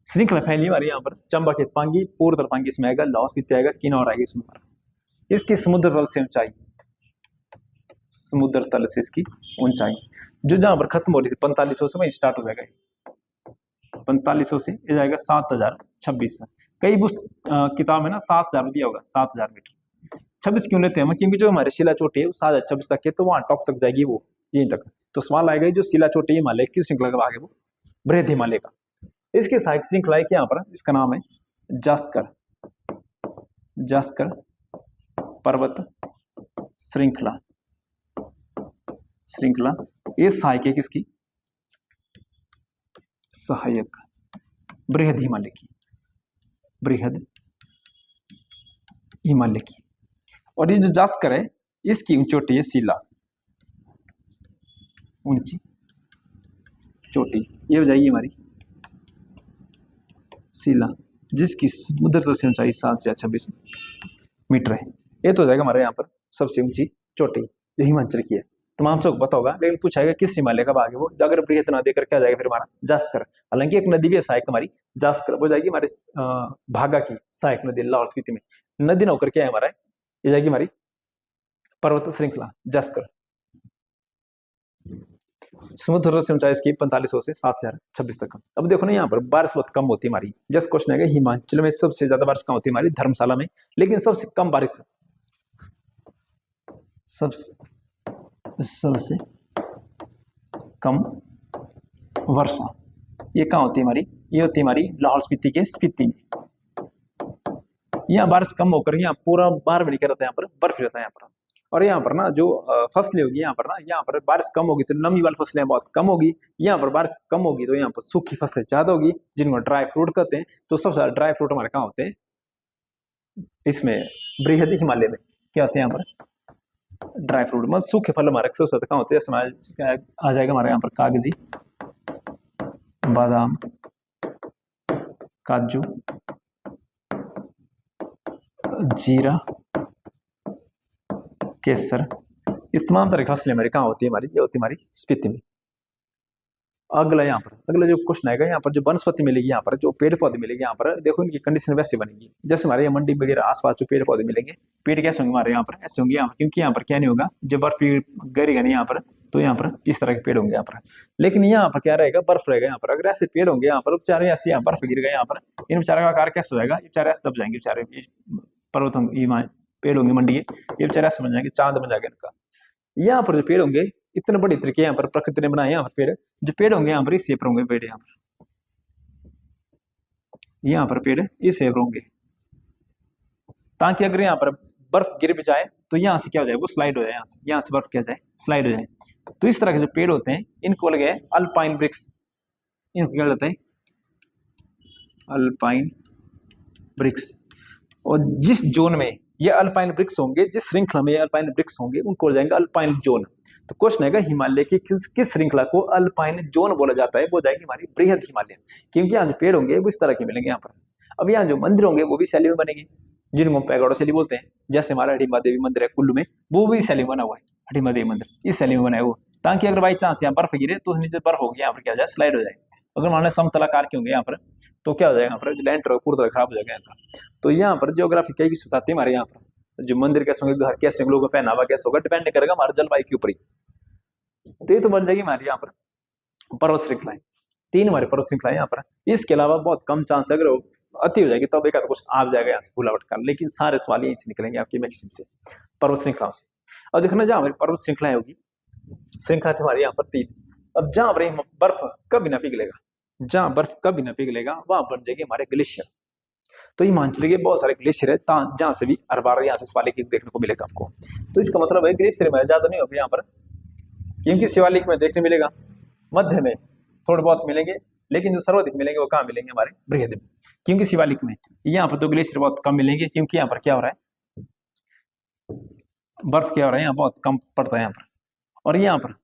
श्रृंखला फैली हमारी यहाँ पर चंबा के पांगी, पूर्व पांगी इसमें आएगा, लाहौल स्पीति आएगा, किन्नौर आएगा इसमें हमारा। इसकी समुद्र तल से ऊंचाई, समुद्र तल से इसकी ऊंचाई जो जहां पर खत्म हो रही थी 4500 से वही स्टार्ट हो जाएगा, 4500 से ये जाएगा 7026। कई किताब में ना 7000 दिया होगा, 7000 मीटर। 26 क्यों लेते हैं हम, क्योंकि जो हमारे शिला चोटी है वो 7026 तक है, तो वहां टॉप तक जाएगी वो, यहीं तक। तो सवाल आएगा जो शिला चोटी हिमालय किस श्रृंखला का भाग है, वो बृहद हिमालय का। इसके सहायक श्रृंखला है यहाँ पर, इसका नाम है जास्कर, जास्कर पर्वत श्रृंखला, श्रृंखला। ये सहायक है किसकी, सहायक बृहद हिमालय की, बृहद हिमालय की। और ये जो जास्कर है इसकी ऊंचोटी है शिला, ऊंची चोटी, ये हो जाएगी हमारी शिला, जिसकी समुद्र तल से ऊंचाई 7026 मीटर है। ये तो हो जाएगा हमारे यहाँ पर सबसे ऊंची चोटी जो हिमाचल की है। तमाम सबको पता होगा, लेकिन पूछाएगा किस हिमालय का भाग है वो। अगर बृहत नदी करके आ जाएगा फिर हमारा जास्कर। हालांकि एक नदी भी है सहायक हमारी, जास्कर वो जाएगी हमारे भागा की सहायक नदी लाहौल स्पीति में। नदी ना होकर क्या है हमारा, ये जाएगी हमारी पर्वत श्रृंखला जास्कर। समुद्र से ऊंचाई इसकी 4500 से 7026 तक। अब देखो ना यहाँ पर बारिश बहुत कम होती है हमारी। जस्ट क्वेश्चन है हिमाचल में सबसे ज्यादा बारिश कहाँ होती है हमारी, धर्मशाला में। लेकिन सबसे कम बारिश सबसे कम वर्षा ये कहाँ होती है हमारी, ये होती है हमारी लाहौल स्पीति के स्पीति में। यहाँ बारिश कम होकर यहाँ पूरा 12 महीने क्या रहता है, यहाँ पर बर्फ रहता है यहाँ पर। और यहाँ पर ना जो फसलें होगी यहाँ पर ना, यहाँ पर बारिश कम होगी तो नमी वाली फसलें बहुत कम होगी। यहाँ पर बारिश कम होगी तो यहाँ पर सूखी फसलें ज्यादा होगी, जिनको ड्राई फ्रूट कहते हैं। तो सबसे ज्यादा ड्राई फ्रूट हमारे कहाँ होते हैं, इसमें बृहद हिमालय में क्या होते हैं यहाँ पर ड्राई फ्रूट, मतलब सूखे फल हमारे सबसे ज्यादा कहाँ होते हैं। जैसे आ जाएगा हमारे यहाँ पर कागजी, बादाम, काजू, जीरा, केसर, ये तमाम तरह की फसलें हमारी कहाँ होती है हमारी, ये होती है हमारी स्पीति में। अगला यहाँ पर अगला जो क्वेश्चन आएगा, यहाँ पर जो वनस्पति मिलेगी, यहाँ पर जो पेड़ पौधे मिलेंगे, यहाँ पर देखो इनकी कंडीशन वैसे बनेगी जैसे हमारे यहाँ मंडी वगैरह आसपास जो पेड़ पौधे मिलेंगे, पेड़ कैसे होंगे हमारे यहाँ पर, ऐसे होंगे यहाँ पर। क्योंकि यहाँ पर क्या नहीं होगा, जब बर्फ गिरेगा नहीं यहाँ पर, तो यहाँ पर इस तरह के पेड़ होंगे यहाँ पर। लेकिन यहाँ पर क्या रहेगा, बर्फ रहेगा यहाँ पर। अगर ऐसे पेड़ होंगे यहाँ पर, बेचारे ऐसे यहाँ बर्फ गिर गए यहाँ पर, इन बेचारे का आकार कैसे होगा, ये बेचारे ऐसे दब जाएंगे बेचारे, पर्वत पेड़ होंगे मंडी के, ये बेचारे ऐसे बन जाएंगे, चांद बन जाएगा इनका। यहाँ पर जो पेड़ होंगे इतने बड़े तरीके यहाँ पर प्रकृति ने बनाए, यहाँ पर पेड़ जो पेड़ होंगे यहाँ पर इस शेप होंगे पेड़, यहाँ पर पेड़ इस शेप होंगे, ताकि अगर यहाँ पर बर्फ गिर भी जाए तो यहाँ से क्या हो जाए, वो स्लाइड हो जाए, यहाँ से बर्फ क्या जाए, स्लाइड हो जाए। तो इस तरह के जो पेड़ होते हैं इनको लगे अल्पाइन ब्रिक्स, इनको क्या कहते हैं, अल्पाइन ब्रिक्स। और जिस जोन में ये अल्पाइन ब्रिक्स होंगे, जिस श्रृंखला में ये अल्पाइन ब्रिक्स होंगे, उनको हो जाएंगे अल्पाइन जोन। तो क्वेश्चन है हिमालय की किस श्रृंखला को अल्पाइन जोन बोला जाता है, वो जाएगी हमारी बृहद हिमालय। क्योंकि यहाँ जो पेड़ होंगे वो इस तरह के मिलेंगे यहाँ पर। अब यहाँ जो मंदिर होंगे वो भी शैली में बनेंगे, जिनको पैगोडा शैली बोलते हैं। जैसे हमारा हडिम्बा देवी मंदिर है कुल्लू में, वो भी शैली में बना हुआ है, हडिम्बा देवी मंदिर इस शैली में बना है वो, ताकि अगर बाई चांस यहाँ बर्फ गिरे तो नीचे बर्फ होगी, यहाँ पर क्या हो जाए, स्लाइड हो जाए। अगर मान लो समतलाकार के होंगे यहाँ पर, तो क्या हो जाएगा, यहाँ पर लैंड पूरी तरह खराब हो जाएगा यहाँ का। तो यहाँ पर ज्योग्राफी कई की बताती है हमारे यहाँ पर, जो मंदिर कैसे होंगे, घर कैसे होंगे, लोगों का पहनावा कैसे होगा, डिपेंड नहीं करेगा हमारे जलवायु के ऊपर ही। तो ये तो बन जाएगी हमारे यहाँ पर पर्वत श्रृंखलाएं, 3 हमारे पर्वत श्रृंखलाएं यहाँ पर। इसके अलावा बहुत कम चांस है, अगर अति हो जाएगी तब एक कुछ आ जाएगा यहाँ से भूलावट कर, लेकिन सारे सवाल यहीं से निकलेंगे आपकी मैक्सिमम से, पर्वत श्रृंखलाओं से। अब देखना जहाँ हमारी पर्वत श्रृंखलाएं होगी, श्रृंखला थी हमारे यहाँ पर 3। अब जहाँ पर बर्फ कभी ना पिघलेगा, जहाँ बर्फ कभी ना पिघलेगा वहां बन जाएगी हमारे ग्लेशियर। तो हिमाचल के बहुत सारे ग्लेशियर है जहां से भी हर बार यहाँ से शिवालिक देखने को मिलेगा आपको। तो इसका मतलब है ग्लेशियर में ज्यादा नहीं होगा यहाँ पर, क्योंकि शिवालिक में देखने मिलेगा, मध्य में थोड़े बहुत मिलेंगे, लेकिन जो सर्वाधिक मिलेंगे वो कहाँ मिलेंगे, हमारे बृहद में। क्योंकि शिवालिक में यहाँ पर तो ग्लेशियर बहुत कम मिलेंगे, क्योंकि यहाँ पर क्या हो रहा है, बर्फ क्या हो रहा है, यहाँ बहुत कम पड़ता है यहाँ पर। और यहाँ पर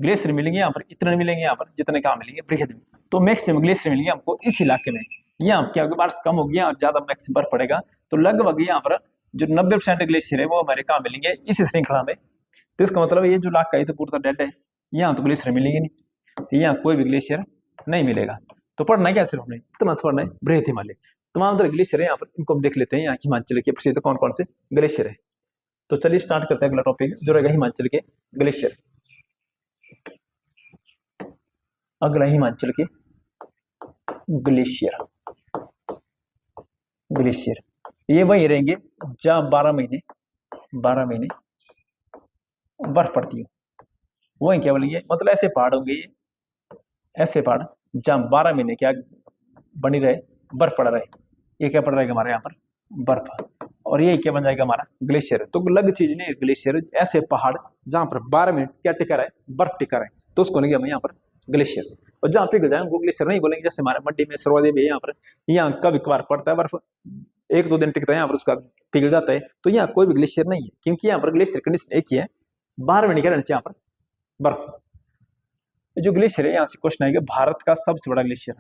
ग्लेशियर मिलेंगे, यहाँ पर इतने मिलेंगे, यहाँ पर जितने कहाँ मिलेंगे, बृहद में। तो मैक्सिमम ग्लेशियर मिलेंगे हमको इस इलाके में। यहाँ क्या होगा, बारिश कम होगी और ज्यादा मैक्सिमम बर्फ पड़ेगा, तो लगभग यहाँ पर जो 90% ग्लेशियर है वो हमारे कहाँ मिलेंगे, इस श्रृंखला में। तो इसका मतलब ये जो इलाका है तो पूरा डेड है, यहाँ तो ग्लेशियर मिलेंगे नहीं, यहाँ कोई भी ग्लेशियर नहीं मिलेगा। तो पढ़ना क्या सिर्फ हमने इतना सा पढ़ना है, बृहद हिमालय तमाम तरह ग्लेशियर है यहाँ पर, इनको हम देख लेते हैं। यहाँ हिमाचल के प्रसिद्ध कौन कौन से ग्लेशियर है। तो चलिए स्टार्ट करते हैं, अगला टॉपिक जो रहेगा हिमाचल के ग्लेशियर। अगला हिमाचल के ग्लेशियर, ग्लेशियर ये वही रहेंगे जहाँ 12 महीने बर्फ पड़ती है, वही क्या बोलेंगे, मतलब ऐसे पहाड़ होंगे, ऐसे पहाड़ जहाँ 12 महीने क्या बनी रहे, बर्फ पड़ रहे, ये क्या पड़ रहेगा हमारे यहाँ पर, बर्फ। और ये क्या बन जाएगा हमारा ग्लेशियर। तो अलग चीज नहीं, ग्लेशियर ऐसे पहाड़ जहाँ पर 12 मिनट क्या टिका रहे, बर्फ टिका रहे, तो उसको लेंगे हम यहाँ पर ग्लेशियर। और जहाँ पिघल जाए वो ग्लेशियर नहीं बोलेंगे। जैसे हमारे मंडी में सरवादे भी यहाँ पर, यहाँ कभी कभार पड़ता है बर्फ, 1-2 दिन टिकता है यहाँ पर, उसका पिघल जाता है, तो यहाँ कोई भी ग्लेशियर नहीं है, क्योंकि यहाँ पर ग्लेशियर कंडीशन एक ही है, 12 महीने क्या रहना चाहिए यहाँ पर, बर्फ। जो ग्लेशियर है यहाँ से क्वेश्चन आएगा, भारत का सबसे बड़ा ग्लेशियर।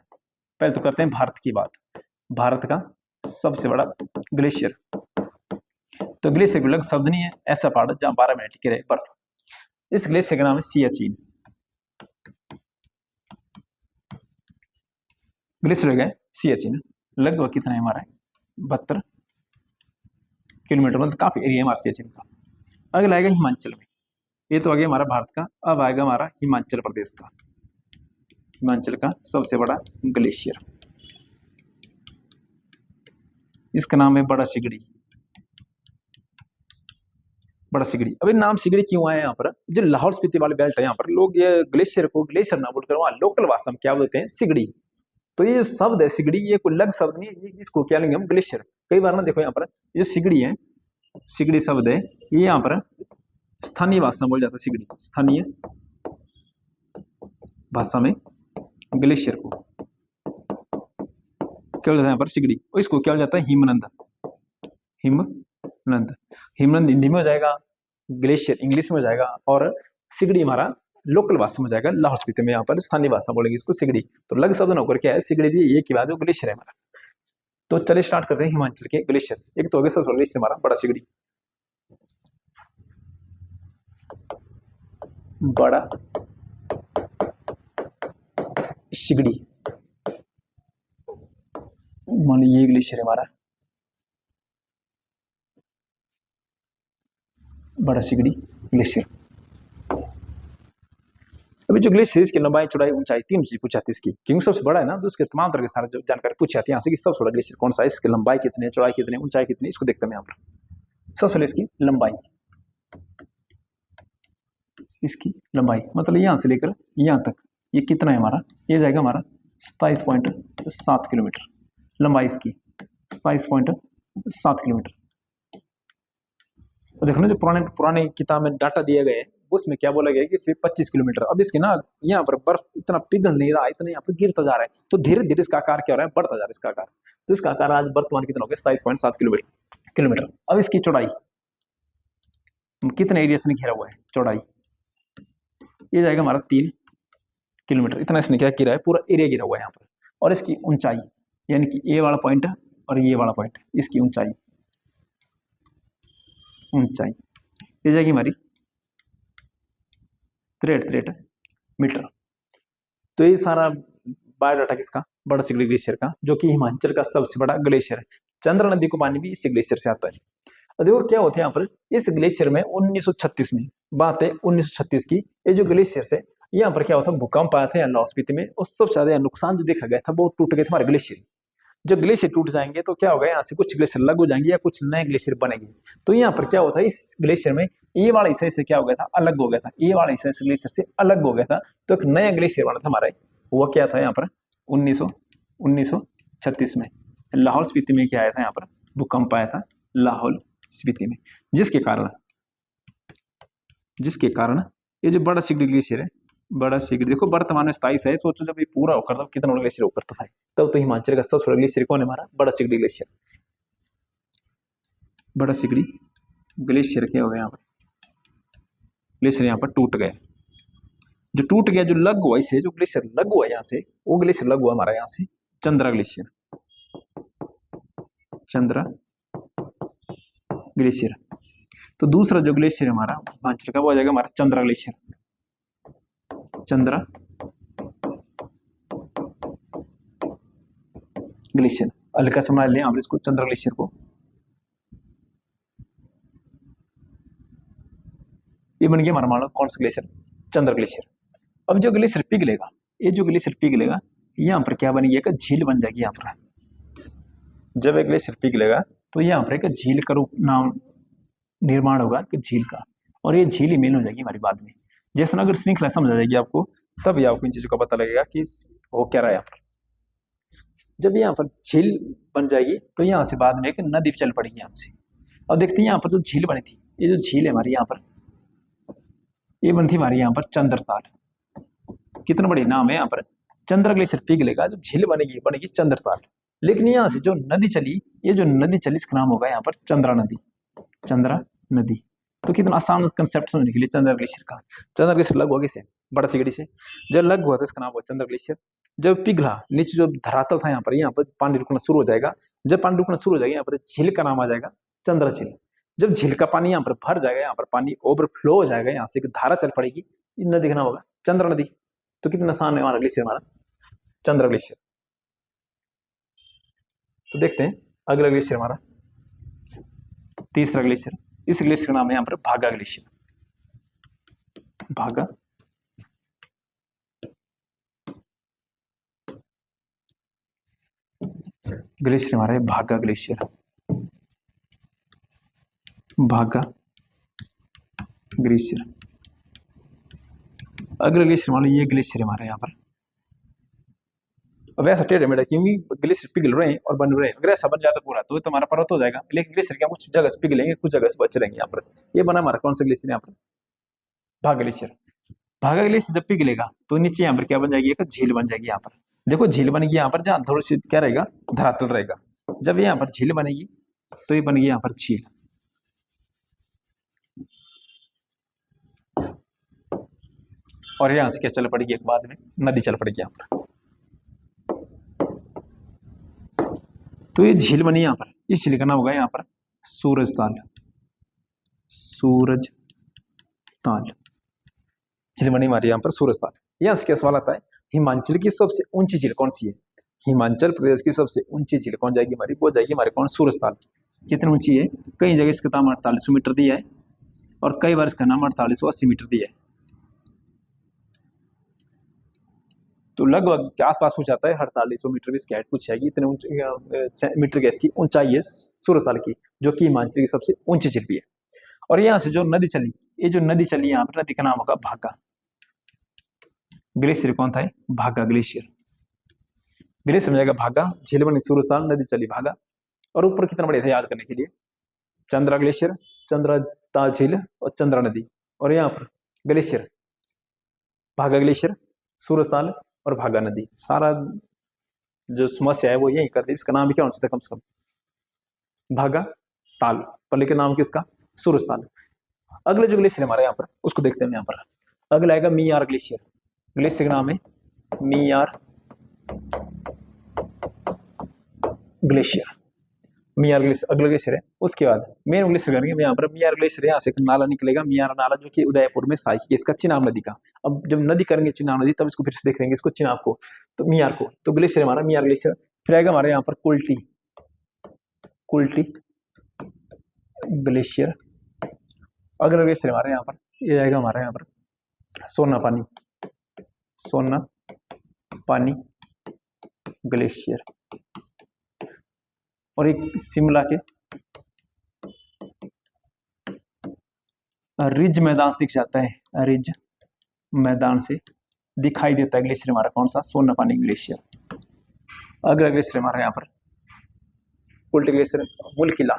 पहले तो करते हैं भारत की बात, भारत का सबसे बड़ा ग्लेशियर। तो ग्लेशियर लग शब्द नहीं है, ऐसा पहाड़ जहाँ 12 महीने टिके रहे बर्फ। इस ग्लेशियर का नाम है सियाचिन। ग्लेशियर हो गया सियाचिन, लगभग कितना है हमारा 72 किलोमीटर, मतलब काफी एरिया है हमारा सियाचिन का। अगला आएगा हिमाचल में, ये तो आ गया हमारा भारत का। अब आएगा हमारा हिमाचल प्रदेश का, हिमाचल का सबसे बड़ा ग्लेशियर, इसका नाम है बड़ा सिगड़ी। बड़ा सिगड़ी, अभी नाम सिगड़ी क्यों आया यहाँ पर? जो लाहौल स्पीति वाले बेल्ट है यहाँ पर लोग ये ग्लेशियर को ग्लेशियर ना बोलकर वहाँ लोकल भाषा में क्या बोलते हैं, सिगड़ी। तो ये जो शब्द है सिगड़ी, ये कोई अलग शब्द नहीं है, इसको क्या लेंगे हम, ग्लेशियर। कई बार ना देखो यहाँ पर ये सिगड़ी है, सिगड़ी शब्द है, ये यहाँ पर स्थानीय भाषा में बोल जाता है सिगड़ी, स्थानीय भाषा में ग्लेशियर को क्या बोलते हैं यहाँ पर, सिगड़ी। और इसको क्या बोल जाता है, हिमनद। हिमनद, हिमनद हिंदी में हो जाएगा, ग्लेशियर इंग्लिश में हो जाएगा, और सिगड़ी हमारा लोकल भाषा में हो जाएगा। लाहौल स्पीति में यहाँ पर स्थानीय भाषा बोलेंगे इसको सिगड़ी। तो लग शब्द ना होकर क्या है, सिगड़ी भी एक ही बात है, ग्लेशियर है हमारा। तो चलिए स्टार्ट करते हैं हिमाचल के ग्लेशियर। एक तो हो गया सबसे ग्लेशियर हमारा बड़ा सिगड़ी, बड़ा सिगड़ी, मान लीजिए ये ग्लेशियर है हमारा बड़ा सिगड़ी ग्लेशियर। अभी जो ग्लेशियर इसकी लंबाई चौड़ाई ऊंचाई तीन चीज पूछी जाती है इसकी, क्योंकि सबसे बड़ा है ना, तो उसके तमाम तरह के सारे जानकारी पूछी जाती है यहाँ से कि सबसे बड़ा ग्लेशियर कौन सा है, इसकी लंबाई कितनी है, चौड़ाई कितनी है, ऊंचाई कितनी है, इसको देखते हैं यहाँ पर। सबसे पहले इसकी लंबाई, इसकी लंबाई मतलब यहाँ से लेकर यहाँ तक ये कितना है हमारा, ये जाएगा हमारा 27.7 किलोमीटर लंबाई इसकी, 27.7 किलोमीटर। देखो ना जो पुराने किताब में डाटा दिए गए उसमें क्या बोला गया कि सिर्फ 25 किलोमीटर। अब इसके ना यहाँ पर बर्फ इतना पिघल नहीं रहा, इतना यहाँ पर गिरता जा रहा है, तो धीरे धीरे इसका आकार क्या हो रहा है, बढ़ता जा रहा है इसका आकार। तो इसका आकार आज वर्तमान कितना हो गया, 27.7 किलोमीटर। अब इसकी चौड़ाई कितने एरिया से घेरा हुआ है, चौड़ाई ये जाएगा हमारा 3 किलोमीटर, इतना इसने क्या गिरा है, पूरा एरिया गिरा हुआ है यहाँ पर। और इसकी ऊंचाई यानी कि ये वाला पॉइंट और ये वाला पॉइंट, इसकी ऊंचाई ये जाएगी हमारी 63 मीटर। तो ये सारा बायोडाटा किसका, बड़ा सिगड़ी ग्लेशियर का, जो कि हिमाचल का सबसे बड़ा ग्लेशियर है। चंद्र नदी को पानी भी इस ग्लेशियर से आता है। और देखो क्या होता है यहाँ पर, इस ग्लेशियर में 1936 में, बात है 1936 की, ये जो ग्लेशियर से यहाँ पर क्या होता है, भूकंप आया था यहाँ लाहौल स्पीति में, और सबसे ज्यादा नुकसान जो देखा गया था वो टूट गए थे हमारे ग्लेशियर। जब ग्लेशियर टूट जाएंगे तो क्या होगा, यहाँ से कुछ ग्लेशियर अलग हो जाएंगे या कुछ नए ग्लेशियर बनेंगे। तो यहाँ पर क्या होता है, इस ग्लेशियर में ये वाला हिस्सा से क्या हो गया था, अलग हो गया था, ये वाला हिस्सा इस ग्लेशियर से अलग हो गया था, तो एक नया ग्लेशियर बना था हमारा। वो क्या था यहाँ पर 1936 में लाहौल स्पीति में क्या आया था, यहाँ पर भूकंप आया था लाहौल स्पीति में, जिसके कारण ये जो बड़ा सिगड़ी ग्लेशियर है, बड़ा सिगड़ी देखो वर्तमान में 27 है, सोचो जब ये पूरा होकर तब कितना बड़ा ग्लेशियर होकर था, तब तो हिमाचल का सबसे बड़ा ग्लेशियर कौन है, हमारा बड़ा सिगड़ी ग्लेशियर। बड़ा सिगड़ी ग्लेशियर क्या हो गया, यहाँ पर ग्लेशियर यहाँ पर टूट गया, जो टूट गया, जो लग हुआ इसे, जो ग्लेशियर लग हुआ यहाँ से, वो ग्लेशियर लग हुआ हमारा यहाँ से चंद्रा ग्लेशियर, चंद्रा ग्लेशियर। तो दूसरा जो ग्लेशियर है हमारा हिमाचल का, वो आ जाएगा हमारा चंद्रा ग्लेशियर, चंद्रा ग्लेशियर। हल्का समझ लें आप इसको, चंद्रा ग्लेशियर को। ये बन गया हमारा मान लो कौन सा ग्लेशियर, चंद्रा ग्लेशियर। अब जो ग्लेशियर पिघलेगा, ये जो ग्लेशियर पिघलेगा, यहाँ पर क्या बनेगी, एक झील बन जाएगी यहाँ पर। जब एक ग्लेशियर पिघलेगा तो यहाँ पर एक झील का रूप नाम निर्माण होगा, कि झील का, और ये झील ही मेल हो जाएगी हमारी बाद में। जैसे अगर श्रृंखला समझ आ जाएगी आपको, तभी आपको इन चीजों का पता लगेगा कि हो क्या रहा है यहाँ पर। जब यहाँ पर झील बन जाएगी तो यहाँ से बाद में एक नदी चल पड़ेगी यहाँ से। और देखते हैं यहाँ पर जो झील बनी थी, ये जो झील है हमारी यहाँ पर, ये बनी थी हमारी यहाँ पर चंद्रताल। कितना बड़ी नाम है यहाँ पर, चंद्र ग्लेशियर पिघलेगा, जो झील बनेगी चंद्रताल। लेकिन यहाँ से जो नदी चली, ये जो नदी चली इसका नाम होगा यहाँ पर चंद्रा नदी, चंद्रा नदी। तो कितना आसान कंसेप्ट समझने के लिए, चंद्र ग्लेशियर का, चंद्र ग्लेशियर लग हुआ किसे, बड़ा सिगड़ी से, जब लग हुआ था इसका नाम हुआ चंद्र ग्लेशियर। जब पिघला, नीचे जो धरातल था यहाँ पर पानी रुकना शुरू हो जाएगा। जब पानी रुकना शुरू हो जाएगा, यहाँ पर झील का नाम आ जाएगा चंद्र झील। जब झील का पानी यहाँ पर भर जाएगा, यहाँ पर पानी ओवरफ्लो हो जाएगा, यहाँ से एक धारा चल पड़ेगी, नदी का नाम होगा चंद्र नदी। तो कितना आसान है हमारा ग्लेशियर, हमारा चंद्र ग्लेशियर। तो देखते हैं अगला ग्लेशियर हमारा तीसरा ग्लेशियर। इस ग्लेशियर का नाम है यहाँ पर भागा ग्लेशियर। भागा ग्लेशियर हमारा है भागा ग्लेशियर। भागा ग्लेशियर। अगला ग्लेशियर मान लो ये ग्लेशियर हमारे यहाँ पर। अब ऐसा टेढ़ा मेढ़ा क्योंकि ग्लेशियर पिघल रहे हैं और बन रहे हैं, अगर ऐसा बन जाता पूरा तो हमारा पर्वत हो जाएगा। लेकिन ग्लेशियर क्या कुछ जगह से पिघलेंगे, कुछ जगह से बच रहेंगे। यहाँ पर ये बना हमारा कौन सा ग्लेशियर यहाँ पर, भागा ग्लेशियर। भागा ग्लेशियर जब पिघलेगा तो नीचे यहाँ पर क्या बन जाएगी, एक झील बन जाएगी। यहाँ पर देखो झील बनेगी यहाँ पर, जहाँ थोड़ी सी क्या रहेगा, धरातल रहेगा। जब यहाँ पर झील बनेगी तो ये बनेगी यहाँ पर झील। और यहाँ से क्या चल पड़ेगी, एक बाद में नदी चल पड़ेगी यहाँ पर। तो ये झील बनी यहाँ पर, इस झील का नाम होगा यहाँ पर सूरज ताल। सूरज ताल झील बनी हमारी यहाँ पर सूरज ताल। यहाँ से क्या सवाल आता है, हिमाचल की सबसे ऊंची झील कौन सी है। हिमाचल प्रदेश की सबसे ऊंची झील कौन जाएगी हमारी, वो जाएगी हमारे कौन, सूरज ताल। कितनी ऊंची है, कई जगह इसका नाम 4800 मीटर दिया है और कई बार इसका नाम 4880 मीटर दिया है। तो लगभग के आसपास पूछ जाता है, 4800 मीटर भी इसकी हाइट पूछ जाएगी। इतने मीटर की इसकी ऊंचाई है सूरज ताल की, जो कि हिमाचल की सबसे ऊंची झील भी है। और यहाँ से जो नदी चली, ये जो नदी चली यहाँ पर, नदी का नाम होगा भागा ग्लेशियर। कौन था, भागा ग्लेशियर। ग्लेशियर में जाएगा भागा, झील बनी सूरज ताल, नदी चली भागा। और ऊपर कितना बढ़िया था याद करने के लिए, चंद्रा ग्लेशियर, चंद्रा ताल झील और चंद्रा नदी। और यहाँ पर ग्लेशियर, भागा ग्लेशियर, सूरज ताल और भागा नदी। सारा जो समस्या है वो यही कर दी। इसका नाम भी क्या होना चाहिए कम से कम, भागा ताल, पर लेकिन नाम किसका, सूरज ताल। अगले जो ग्लेशियर हमारे यहाँ पर उसको देखते हैं यहाँ पर। अगला आएगा मियार ग्लेशियर। ग्लेशियर का नाम है मियार ग्लेशियर। मियार ग्लेशियर अगला ग्लेशियर है। उसके बाद मेन ग्लेशियर करेंगे यहाँ पर मियार ग्लेशियर। यहाँ से एक नाला निकलेगा, मियार नाला, जो कि उदयपुर में सहायक इसका चिनाब नदी का। अब जब नदी करेंगे चिनाब नदी, तब इसको फिर से देख लेंगे इसको चिनाब को, तो मियार को। तो ग्लेशियर हमारा मियार ग्लेशियर। फिर आएगा हमारे यहाँ पर कुल्टी, कुल्टी ग्लेशियर। अगला ग्लेशियर हमारे यहाँ पर ये आएगा हमारे यहाँ पर सोना पानी, सोना पानी ग्लेशियर। और एक शिमला के रिज मैदान से दिख जाता है, रिज मैदान से दिखाई देता है ग्लेशियर हमारा कौन सा, सोना पानी ग्लेशियर। अगला ग्लेशियर हमारा यहाँ पर उल्टी ग्लेशियर मुलकिला,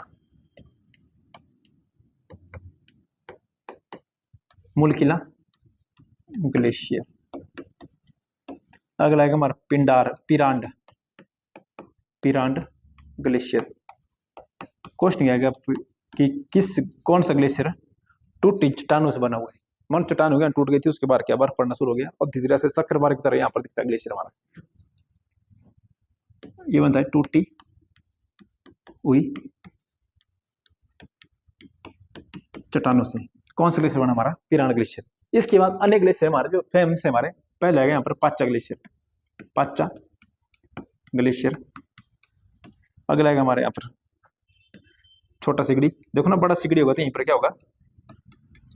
मुलकिला ग्लेशियर। अगला आएगा हमारा पिंडार, पिरांड, पिरांड ग्लेशियर। क्वेश्चन आएगा कि किस कौन सा ग्लेशियर टूटी चट्टानों से बना हुआ है। मन चट्टान हो गया, टूट गई थी, उसके बाद क्या बर्फ पड़ना शुरू हो गया और धीरे धीरे से शक्करबार की तरह यहाँ पर दिखता है ग्लेशियर हमारा। ये बनता है टूटी हुई चट्टानों से। कौन सा ग्लेशियर बना हमारा, पिरांड ग्लेशियर। इसके बाद अन्य ग्लेशियर हमारे जो फेमस है हमारे, पहले आएगा यहाँ पर पाचा ग्लेशियर, पाचा ग्लेशियर। अगला आएगा हमारे यहाँ पर छोटा सिगड़ी। देखो ना, बड़ा सिगड़ी होगा तो यहीं पर क्या होगा,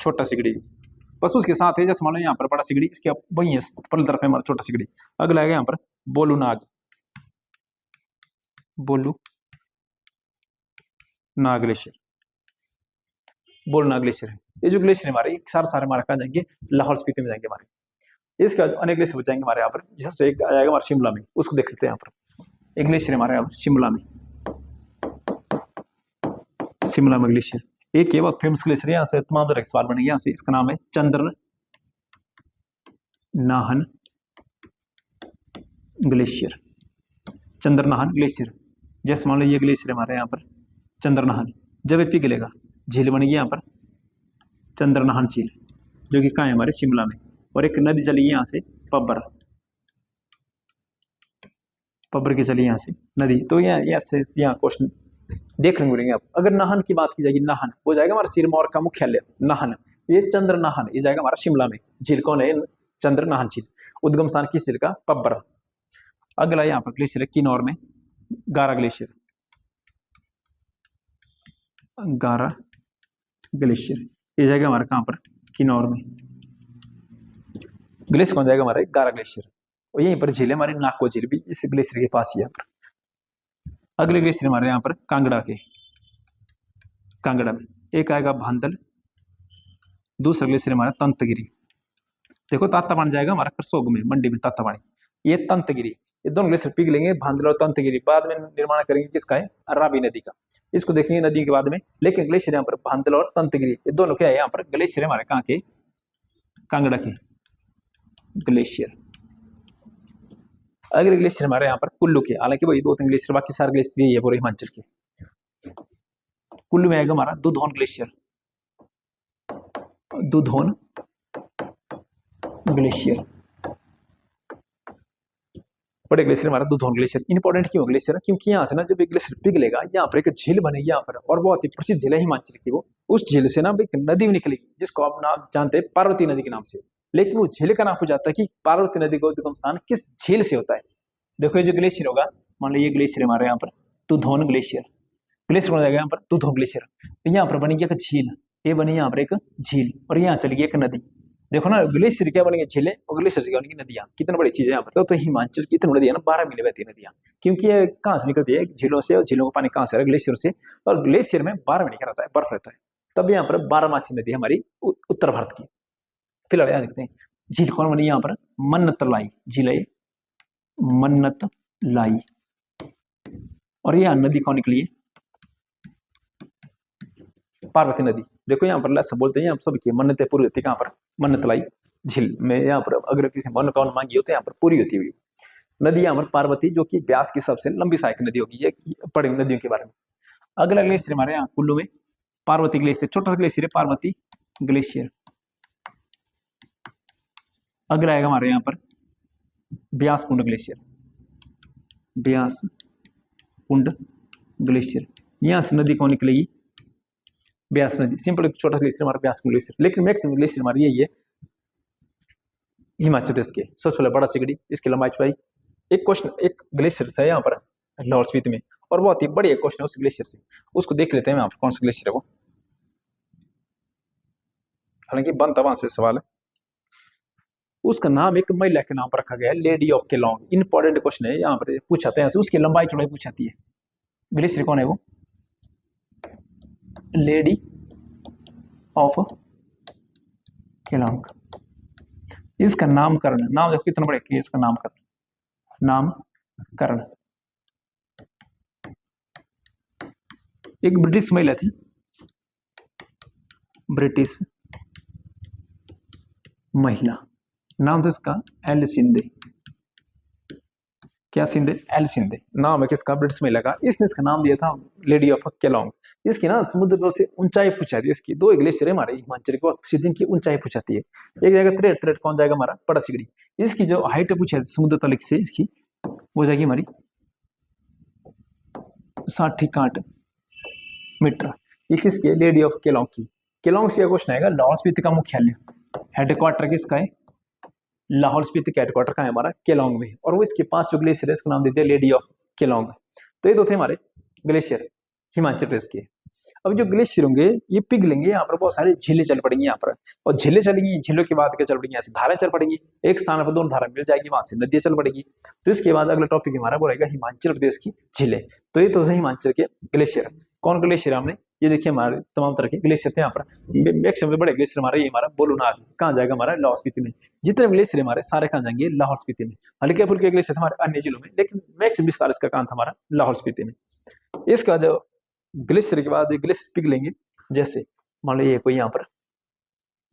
छोटा सिगड़ी। बस उसके साथ है, जैसे मान लो यहाँ पर बड़ा सिगड़ी, इसके वही है परली तरफ है हमारा छोटा सिगड़ी। अगला आएगा यहाँ पर बोलू नाग, बोलू नाग ग्लेशियर, बोलू नाग ग्लेशियर है। ये जो ग्लेशियर हमारे सारे हमारे कहाँ जाएंगे, लाहौल स्पीति में जाएंगे हमारे। इसके बाद अनेक ग्लेशियर जाएंगे हमारे यहाँ पर, जैसे एक आएगा हमारे शिमला में, उसको देख लेते हैं। यहाँ पर एक ग्लेशियर हमारे यहाँ शिमला में, शिमला में ग्लेशियर। एक ये बहुत फेमस ग्लेशियर, यहाँ से तमाम तरह के सवाल बनेंगे यहाँ से। इसका नाम है चंद्र नाहन ग्लेशियर, चंद्र नाहन ग्लेशियर। जैसे मान लो ये ग्लेशियर हमारे यहाँ पर चंद्र नाहन, जब ये पिघलेगा झील बनेगी यहाँ पर चंद्र नाहन झील, जो कि कहाँ है हमारे शिमला में। और एक नदी चली यहाँ से पब्बर, पब्बर की चली यहाँ से नदी। तो यहाँ से यहाँ क्वेश्चन देख रहे मिलेंगे आप। अगर नाहन की बात की जाएगी, नाहन वो जाएगा हमारा सिरमौर का मुख्यालय नाहन। ये चंद्र नाहन ये जाएगा हमारा शिमला में। झील कौन है? चंद्र नाहन झील। उद्गम स्थान किस झील का? पब्बर। अगला यहाँ पर ग्लेशियर है किन्नौर में, गारा ग्लेशियर। गारा ग्लेशियर ये जाएगा हमारा कहाँ पर? किन्नौर में। ग्लेशियर कौन जाएगा हमारा? गारा ग्लेशियर। और यहीं पर झील है हमारी नाको झील भी इस ग्लेशियर के पास ही है। अगले ग्लेशियर हमारे यहाँ पर कांगड़ा के, कांगड़ा में एक आएगा भांदल, दूसरा ग्लेशियर हमारा तंतगिरी। देखो तातापानी जाएगा हमारा करसोग में, मंडी में तातापानी। ये तंतगिरी, ये दोनों ग्लेशियर पिघलेंगे, भांदल और तंतगिरी बाद में निर्माण करेंगे किसका है? रावी नदी का। इसको देखेंगे नदी के बाद में। लेकिन ग्लेशियर यहाँ पर भांदल और तंतगिरी ये दोनों क्या है? यहाँ पर ग्लेशियर हमारे कहाँ के? कांगड़ा के ग्लेशियर। अगले ग्लेशियर हमारे यहाँ पर कुल्लू के, हालांकि वही 2-3 ग्लेशियर, बाकी सारे ग्लेशियर यही है पूरे हिमाचल के। कुल्लू में आएगा हमारा दुधौन ग्लेशियर, दुधौन ग्लेशियर। बड़े ग्लेशियर हमारा दुधौन ग्लेशियर। इंपॉर्टेंट क्यों ग्लेशियर? क्योंकि यहाँ से ना जब एक ग्लेशियर पिघलेगा यहाँ पर एक झील बनेगी यहाँ पर, और बहुत ही प्रसिद्ध झील है हिमाचल की वो। उस झील से ना एक नदी निकलेगी जिसको आप नाम जानते हैं पार्वती नदी के नाम से। लेकिन वो झील का नाम हो जाता है कि पार्वती नदी का उद्गम स्थान किस झील से होता है। देखो ये जो ग्लेशियर होगा, मान लो ये ग्लेशियर हमारे यहाँ पर दुधौन ग्लेशियर। ग्लेशियर हो जाएगा यहाँ पर दुधौन ग्लेशियर। यहाँ पर बनेगी एक झील, ये बनी यहाँ पर एक झील, और यहाँ चली गई एक नदी। देखो ना ग्लेशियर क्या बनेंगे? झीलें, और ग्लेशियर क्या बनेंगी? नदियां। कितनी बड़ी चीज है यहाँ पर। तो हिमाचल की इतनी नदी है ना, 12 मिले बहती है नदियां। क्योंकि ये कहाँ से निकलती है? झीलों से। और झीलों का पानी कहाँ से? ग्लेशियर से। और ग्लेशियर में 12 महीने का रहता है, बर्फ रहता है। तब यहाँ पर 12मासी नदी हमारी उत्तर भारत की। फिलहाल यहाँ देखते हैं झील कौन बनी यहाँ पर? मन्नतलाई झील है, मन्नतलाई। और यहाँ नदी कौन निकली है? पार्वती नदी। देखो यहाँ पर सब बोलते हैं यहाँ सब की मन्नतें पूरी होती है कहाँ पर? मन्नतलाई झील में। यहाँ पर अगर किसी मनोकामना मांगी होती है यहाँ पर पूरी होती हुई नदी यहाँ पर पार्वती, जो कि ब्यास की सबसे लंबी सहायक नदी होगी। ये पढ़े नदियों के बारे में। अगला ग्लेशियर हमारे यहाँ कुल्लू में पार्वती ग्लेशियर, छोटा सा ग्लेशियर है पार्वती ग्लेशियर। अगला आएगा हमारे यहाँ पर ब्यास कुंड ग्लेशियर, ब्यास कुंड ग्लेशियर। यहाँ से नदी कौन निकलेगी? ब्यास नदी। सिंपल छोटा ग्लेशियर हमारा ब्यास कुंड ग्लेशियर। लेकिन मैक्सिमम ग्लेशियर हमारी यही है हिमाचल प्रदेश के। सबसे पहले बड़ा सिगड़ी, इसकी लंबाई चौड़ाई। एक क्वेश्चन, एक ग्लेशियर था यहाँ पर लाहौल स्पीति में, और बहुत ही बढ़िया क्वेश्चन है उस ग्लेशियर से। उसको देख लेते हैं यहाँ पर कौन सा ग्लेशियर है वो, हालांकि बनता वहां से सवाल है। उसका नाम एक महिला के नाम पर रखा गया है, lady of Kelong. Important question है यहाँ पर, पूछाते हैं उसकी लंबाई चौड़ाई पूछाती है। ग्लेशियर कौन है वो? Lady of Kelong. इसका नामकरण, नाम देखो कितना बड़ा है इसका नामकरण, नामकरण। एक ब्रिटिश महिला थी, ब्रिटिश महिला, नाम था इसका एल सिंधे। क्या सिंधे? एल सिंधे नाम है किसका? ब्रिटिश महिला का। इसने इसका नाम दिया था लेडी ऑफ केलोंग। इसकी ना समुद्र तल से ऊंचाई पूछाती है। इसकी 2 ग्लेशियर है हमारे हिमाचल के, बहुत प्रसिद्ध इनकी ऊंचाई पूछाती है। एक जाएगा त्रेट, कौन जाएगा हमारा? बड़ा सिगड़ी। इसकी जो हाइट पूछा समुद्र तल से इसकी, वो जाएगी हमारी 60 मीटर। ये किसकी है? लेडी ऑफ केलोंग की। केलोंग से क्वेश्चन आएगा। लाहौल स्पीति का मुख्यालय, हेडक्वार्टर किसका है? लाहौल स्पीति का हेडक्वार्टर का है हमारा केलोंग में। और वो इसके 5 जो ग्लेशियर है इसका नाम दे दिया लेडी ऑफ केलोंग। तो ये 2 थे हमारे ग्लेशियर हिमाचल प्रदेश के। अब जो ग्लेशियर होंगे ये पिघलेंगे, यहाँ पर बहुत सारी झीलें चल पड़ेंगी यहाँ पर, और झीलें चलेंगी, झीलों के बाद क्या चल पड़ेंगी? ऐसे धाराएं चल पड़ेंगी। एक स्थान पर 2 धारा मिल जाएगी, वहां से नदियां चल पड़ेगी। तो इसके बाद अगला टॉपिक हमारा वो रहेगा हिमाचल प्रदेश की झीलें। तो ये तो है हिमाचल के ग्लेशियर। कौन ग्लेशियर? हमने ये देखिए हमारे तमाम तरह के ग्लेशियर थे यहाँ पर। मैक्सिमम बड़े ग्लेशियर हमारे ये हमारा बोलूनाग कहाँ जाएगा? हमारा लाहौल स्पीति में। जितने ग्लेशियर हमारे सारे कहाँ जाएंगे? लाहौल स्पीति में। हल्के फुल्के ग्लेशियर हमारे अन्य जिलों में, लेकिन मैक्सिमम विस्तार इसका कहाँ था? हमारा लाहौल स्पीति में। इसका जो ग्लेशियर के बाद ग्लेशियर पिघलेंगे, जैसे मान लो ये कोई यहाँ पर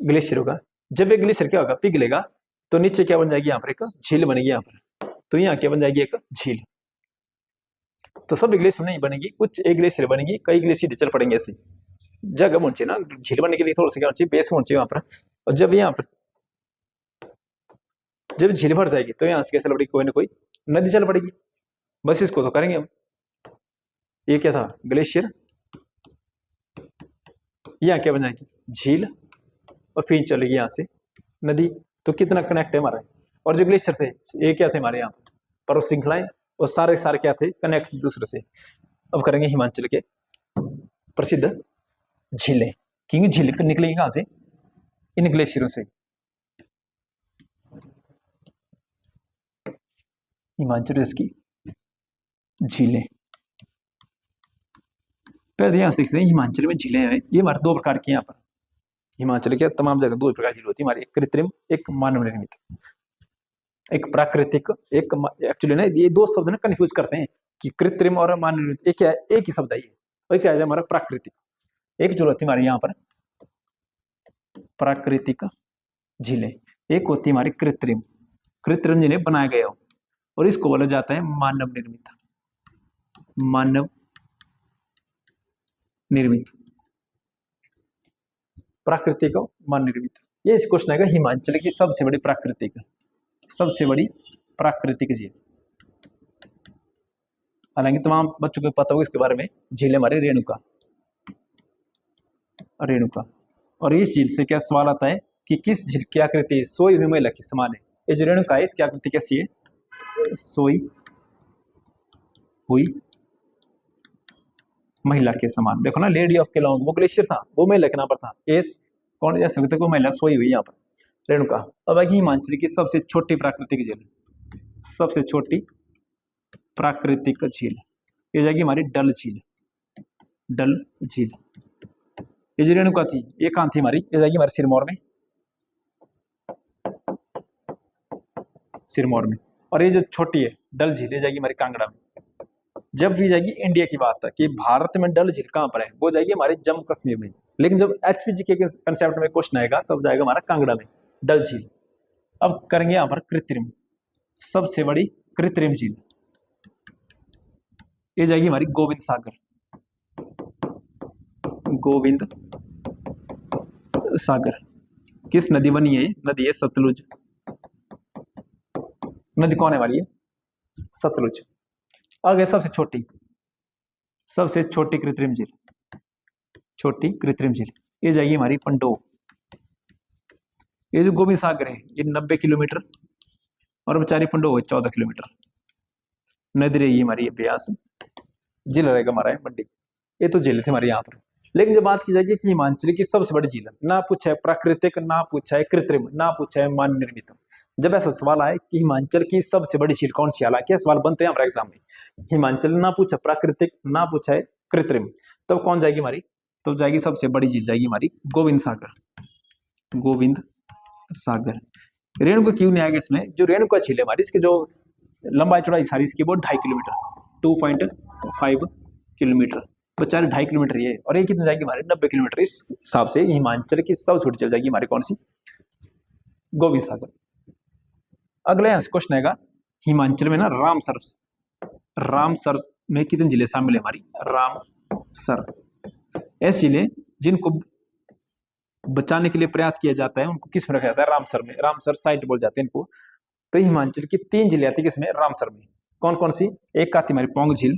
ग्लेशियर होगा। जब एक ग्लेशियर क्या होगा? पिघलेगा, तो नीचे क्या बन जाएगी? यहाँ पर एक झील बनेगी यहाँ पर। तो यहाँ क्या बन जाएगी? एक झील। तो सब ग्लेशियर नहीं बनेगी, कुछ एक ग्लेशियर बनेगी, कई ग्लेशियर चल पड़ेंगे। ऐसे जगह होनी चाहिए ना झील बनने के लिए, थोड़ा सा क्या होना चाहिए? बेस होना चाहिए वहां पर। और जब यहाँ पर जब झील भर जाएगी तो यहाँ से क्या चल पड़ेगी? कोई ना कोई नदी चल पड़ेगी। बस इसको तो करेंगे हम। ये क्या था, ग्लेशियर, यहाँ क्या बन जाएगी, झील, और फिर चलेगी यहाँ से नदी। तो कितना कनेक्ट है हमारा। और जो ग्लेशियर थे ये क्या थे हमारे यहाँ पर्वत श्रृंखलाएं, और सारे सारे क्या थे, कनेक्ट दूसरे से। अब करेंगे हिमाचल के प्रसिद्ध झीलें, क्योंकि झील निकलेगी कहाँ से, इन ग्लेशियरों से। हिमाचल प्रदेश की झीलें, पहले यहाँ से देखते हैं हिमाचल में झीलें हैं, ये हमारे दो प्रकार की यहाँ पर। हिमाचल के तमाम जगह दो प्रकार की झील होती है हमारी, एक कृत्रिम, एक मानव निर्मित, एक प्राकृतिक, एक एक्चुअली ना ये दो शब्द ना कंफ्यूज करते हैं कि कृत्रिम और मानव निर्मित एक क्या है, एक ही शब्द है ये। वही क्या है हमारा प्राकृतिक, एक जो होती है हमारे यहाँ पर प्राकृतिक झीलें, एक होती है हमारी कृत्रिम, कृत्रिम जिन्हें बनाया गया हो, और इसको बोला जाता है मानव निर्मित, मानव निर्मित, प्राकृतिक और मानव निर्मित। ये इस क्वेश्चन आएगा हिमाचल की सबसे बड़ी प्राकृतिक, सबसे बड़ी प्राकृतिक झील। हालांकि तमाम बच्चों को पता होगा इसके बारे में, झील हमारे रेणुका, रेणुका। और इस झील से क्या सवाल आता है कि किस झील की आकृति सोई हुई महिला के समान है। ये जो रेणुका है इसकी आकृति कैसी है, सोई हुई महिला के समान। देखो ना, लेडी ऑफ केलोंग वो ग्लेशियर था, वो महिला के नाम पर था। ये कौन ऐसा लगता है को महिला सोई हुई यहाँ पर रेणुका। अब आएगी हिमाचल की सबसे छोटी प्राकृतिक झील, सबसे छोटी प्राकृतिक झील, ये जाएगी हमारी डल झील, डल झील। ये जो रेणुका थी ये कहाँ थी हमारी, ये जाएगी हमारे सिरमौर में, सिरमौर में। और ये जो छोटी है डल झील ये जाएगी हमारी कांगड़ा में। जब भी जाएगी इंडिया की बात है कि भारत में डल झील कहाँ पर है, वो जाएगी हमारे जम्मू कश्मीर में। लेकिन जब एचपीजी के कंसेप्ट में क्वेश्चन आएगा तब जाएगा हमारा कांगड़ा में डल झील। अब करेंगे यहाँ पर कृत्रिम, सबसे बड़ी कृत्रिम झील, ये जाएगी हमारी गोविंद सागर, गोविंद सागर। किस नदी बनी है, नदी है सतलुज, नदी कौन है हमारी है, सतलुज। आगे सबसे छोटी, सबसे छोटी कृत्रिम झील, छोटी कृत्रिम झील, ये जाएगी हमारी पंडोह। ये जो गोविंद सागर है ये 90 किलोमीटर, और बेचारी पंडोह है 14 किलोमीटर। नदी रहेगी हमारी ब्यास, झील रहेगा हमारा है बड्डी। ये तो झील थे हमारे यहाँ पर। लेकिन जब बात की जाएगी कि हिमाचल की सबसे बड़ी झील, ना पूछा है प्राकृतिक, ना पूछा है कृत्रिम, ना पूछा है मानव निर्मित। जब ऐसा सवाल आए कि हिमाचल की सबसे बड़ी झील कौन सी, हालांकि सवाल बनते हैं हमारे एग्जाम में, हिमाचल ना पूछा प्राकृतिक, ना पूछा है कृत्रिम, तब कौन जाएगी हमारी, तो जाएगी सबसे बड़ी झील जाएगी हमारी गोविंद सागर, गोविंद सागर। रेणुका क्यों नहीं आएगा इसमें, जो रेणुका झील है हमारी इसकी जो लंबाई चौड़ाई सारी इसकी वो 2.5 किलोमीटर, 2.5 किलोमीटर, बेचारे 2.5 किलोमीटर ये। और ये कितनी जाएगी हमारे 90 किलोमीटर। इस हिसाब से हिमाचल की सबसे छोटी चल जाएगी हमारी कौन सी, गोविंद सागर। अगला यहाँ से क्वेश्चन आएगा हिमाचल में ना रामसर, रामसर में कितनी जिले शामिल है हमारी, रामसर। ऐसी जिले जिनको बचाने के लिए प्रयास किया जाता है उनको किस में रखा जाता है, रामसर में, रामसर साइट बोल जाते हैं इनको। तो हिमाचल की 3 जिले आती है किसमें, रामसर में। कौन कौन सी, एक आती हमारी पौंग झील,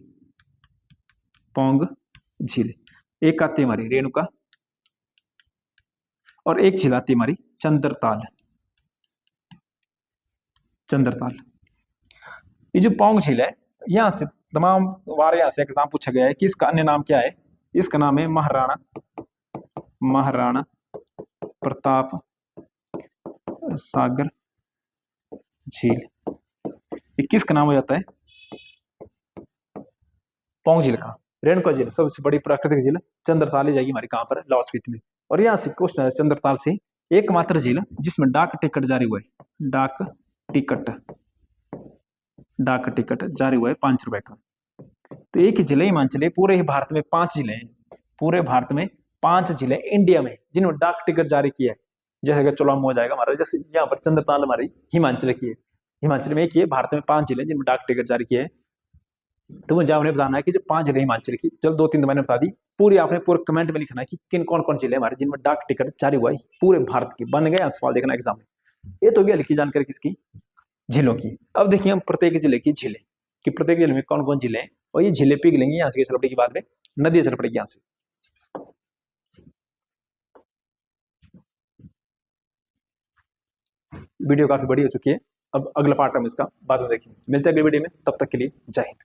पौंग झील, एक आती है हमारी रेणुका, और एक झील आती है हमारी चंद्रताल, चंद्रताल। ये जो पौंग झील है यहाँ से तमाम बार यहाँ से एग्जाम पूछा गया है कि इसका अन्य नाम क्या है, इसका नाम है महाराणा, महाराणा प्रताप सागर झील। ये किसका नाम हो जाता है, पौंग झील का। रेणुका झील सबसे बड़ी प्राकृतिक झील, चंद्रताल जाएगी हमारी कहां पर, लाहौल स्पीति में। और यहाँ से क्वेश्चन है चंद्रताल से, एकमात्र झील जिसमें डाक टिकट जारी हुआ है, डाक टिकट, डाक टिकट जारी हुआ है 5 रुपए का। तो एक ही जिले हिमाचल, पूरे ही भारत में 5 जिले हैं, पूरे भारत में 5 जिले इंडिया में जिन्होंने डाक टिकट जारी किया है। जैसे कि चौलाम हो जाएगा हमारा, जैसे यहाँ पर चंद्रताल हमारी हिमाचल की है, हिमाचल में एक ही है, भारत में 5 जिले जिनमें डाक टिकट जारी किया है। तो मुझे आपने बताना है कि जो 5 जिले हिमाचल की, चलो 2-3 तो मैंने बता दी, पूरी आपने पूरे कमेंट में लिखना है कि किन कौन कौन जिले हमारे जिनमें डाक टिकट जारी हुआ है पूरे भारत की। बन गया सवाल देखना एग्जाम में। ये तो गया लिखी जानकारी किसकी, झीलों की। अब देखिए हम प्रत्येक जिले की झीलें कि प्रत्येक जिले में कौन कौन जिले हैं और ये झीलें पिघलेंगी यहाँ से चल पड़ेगी, बाद में नदी चल पड़ेगी यहाँ से। वीडियो काफी बड़ी हो चुकी है, अब अगला पार्ट हम इसका बाद में देखेंगे। मिलते हैं अगली वीडियो में, तब तक के लिए जय हिंद।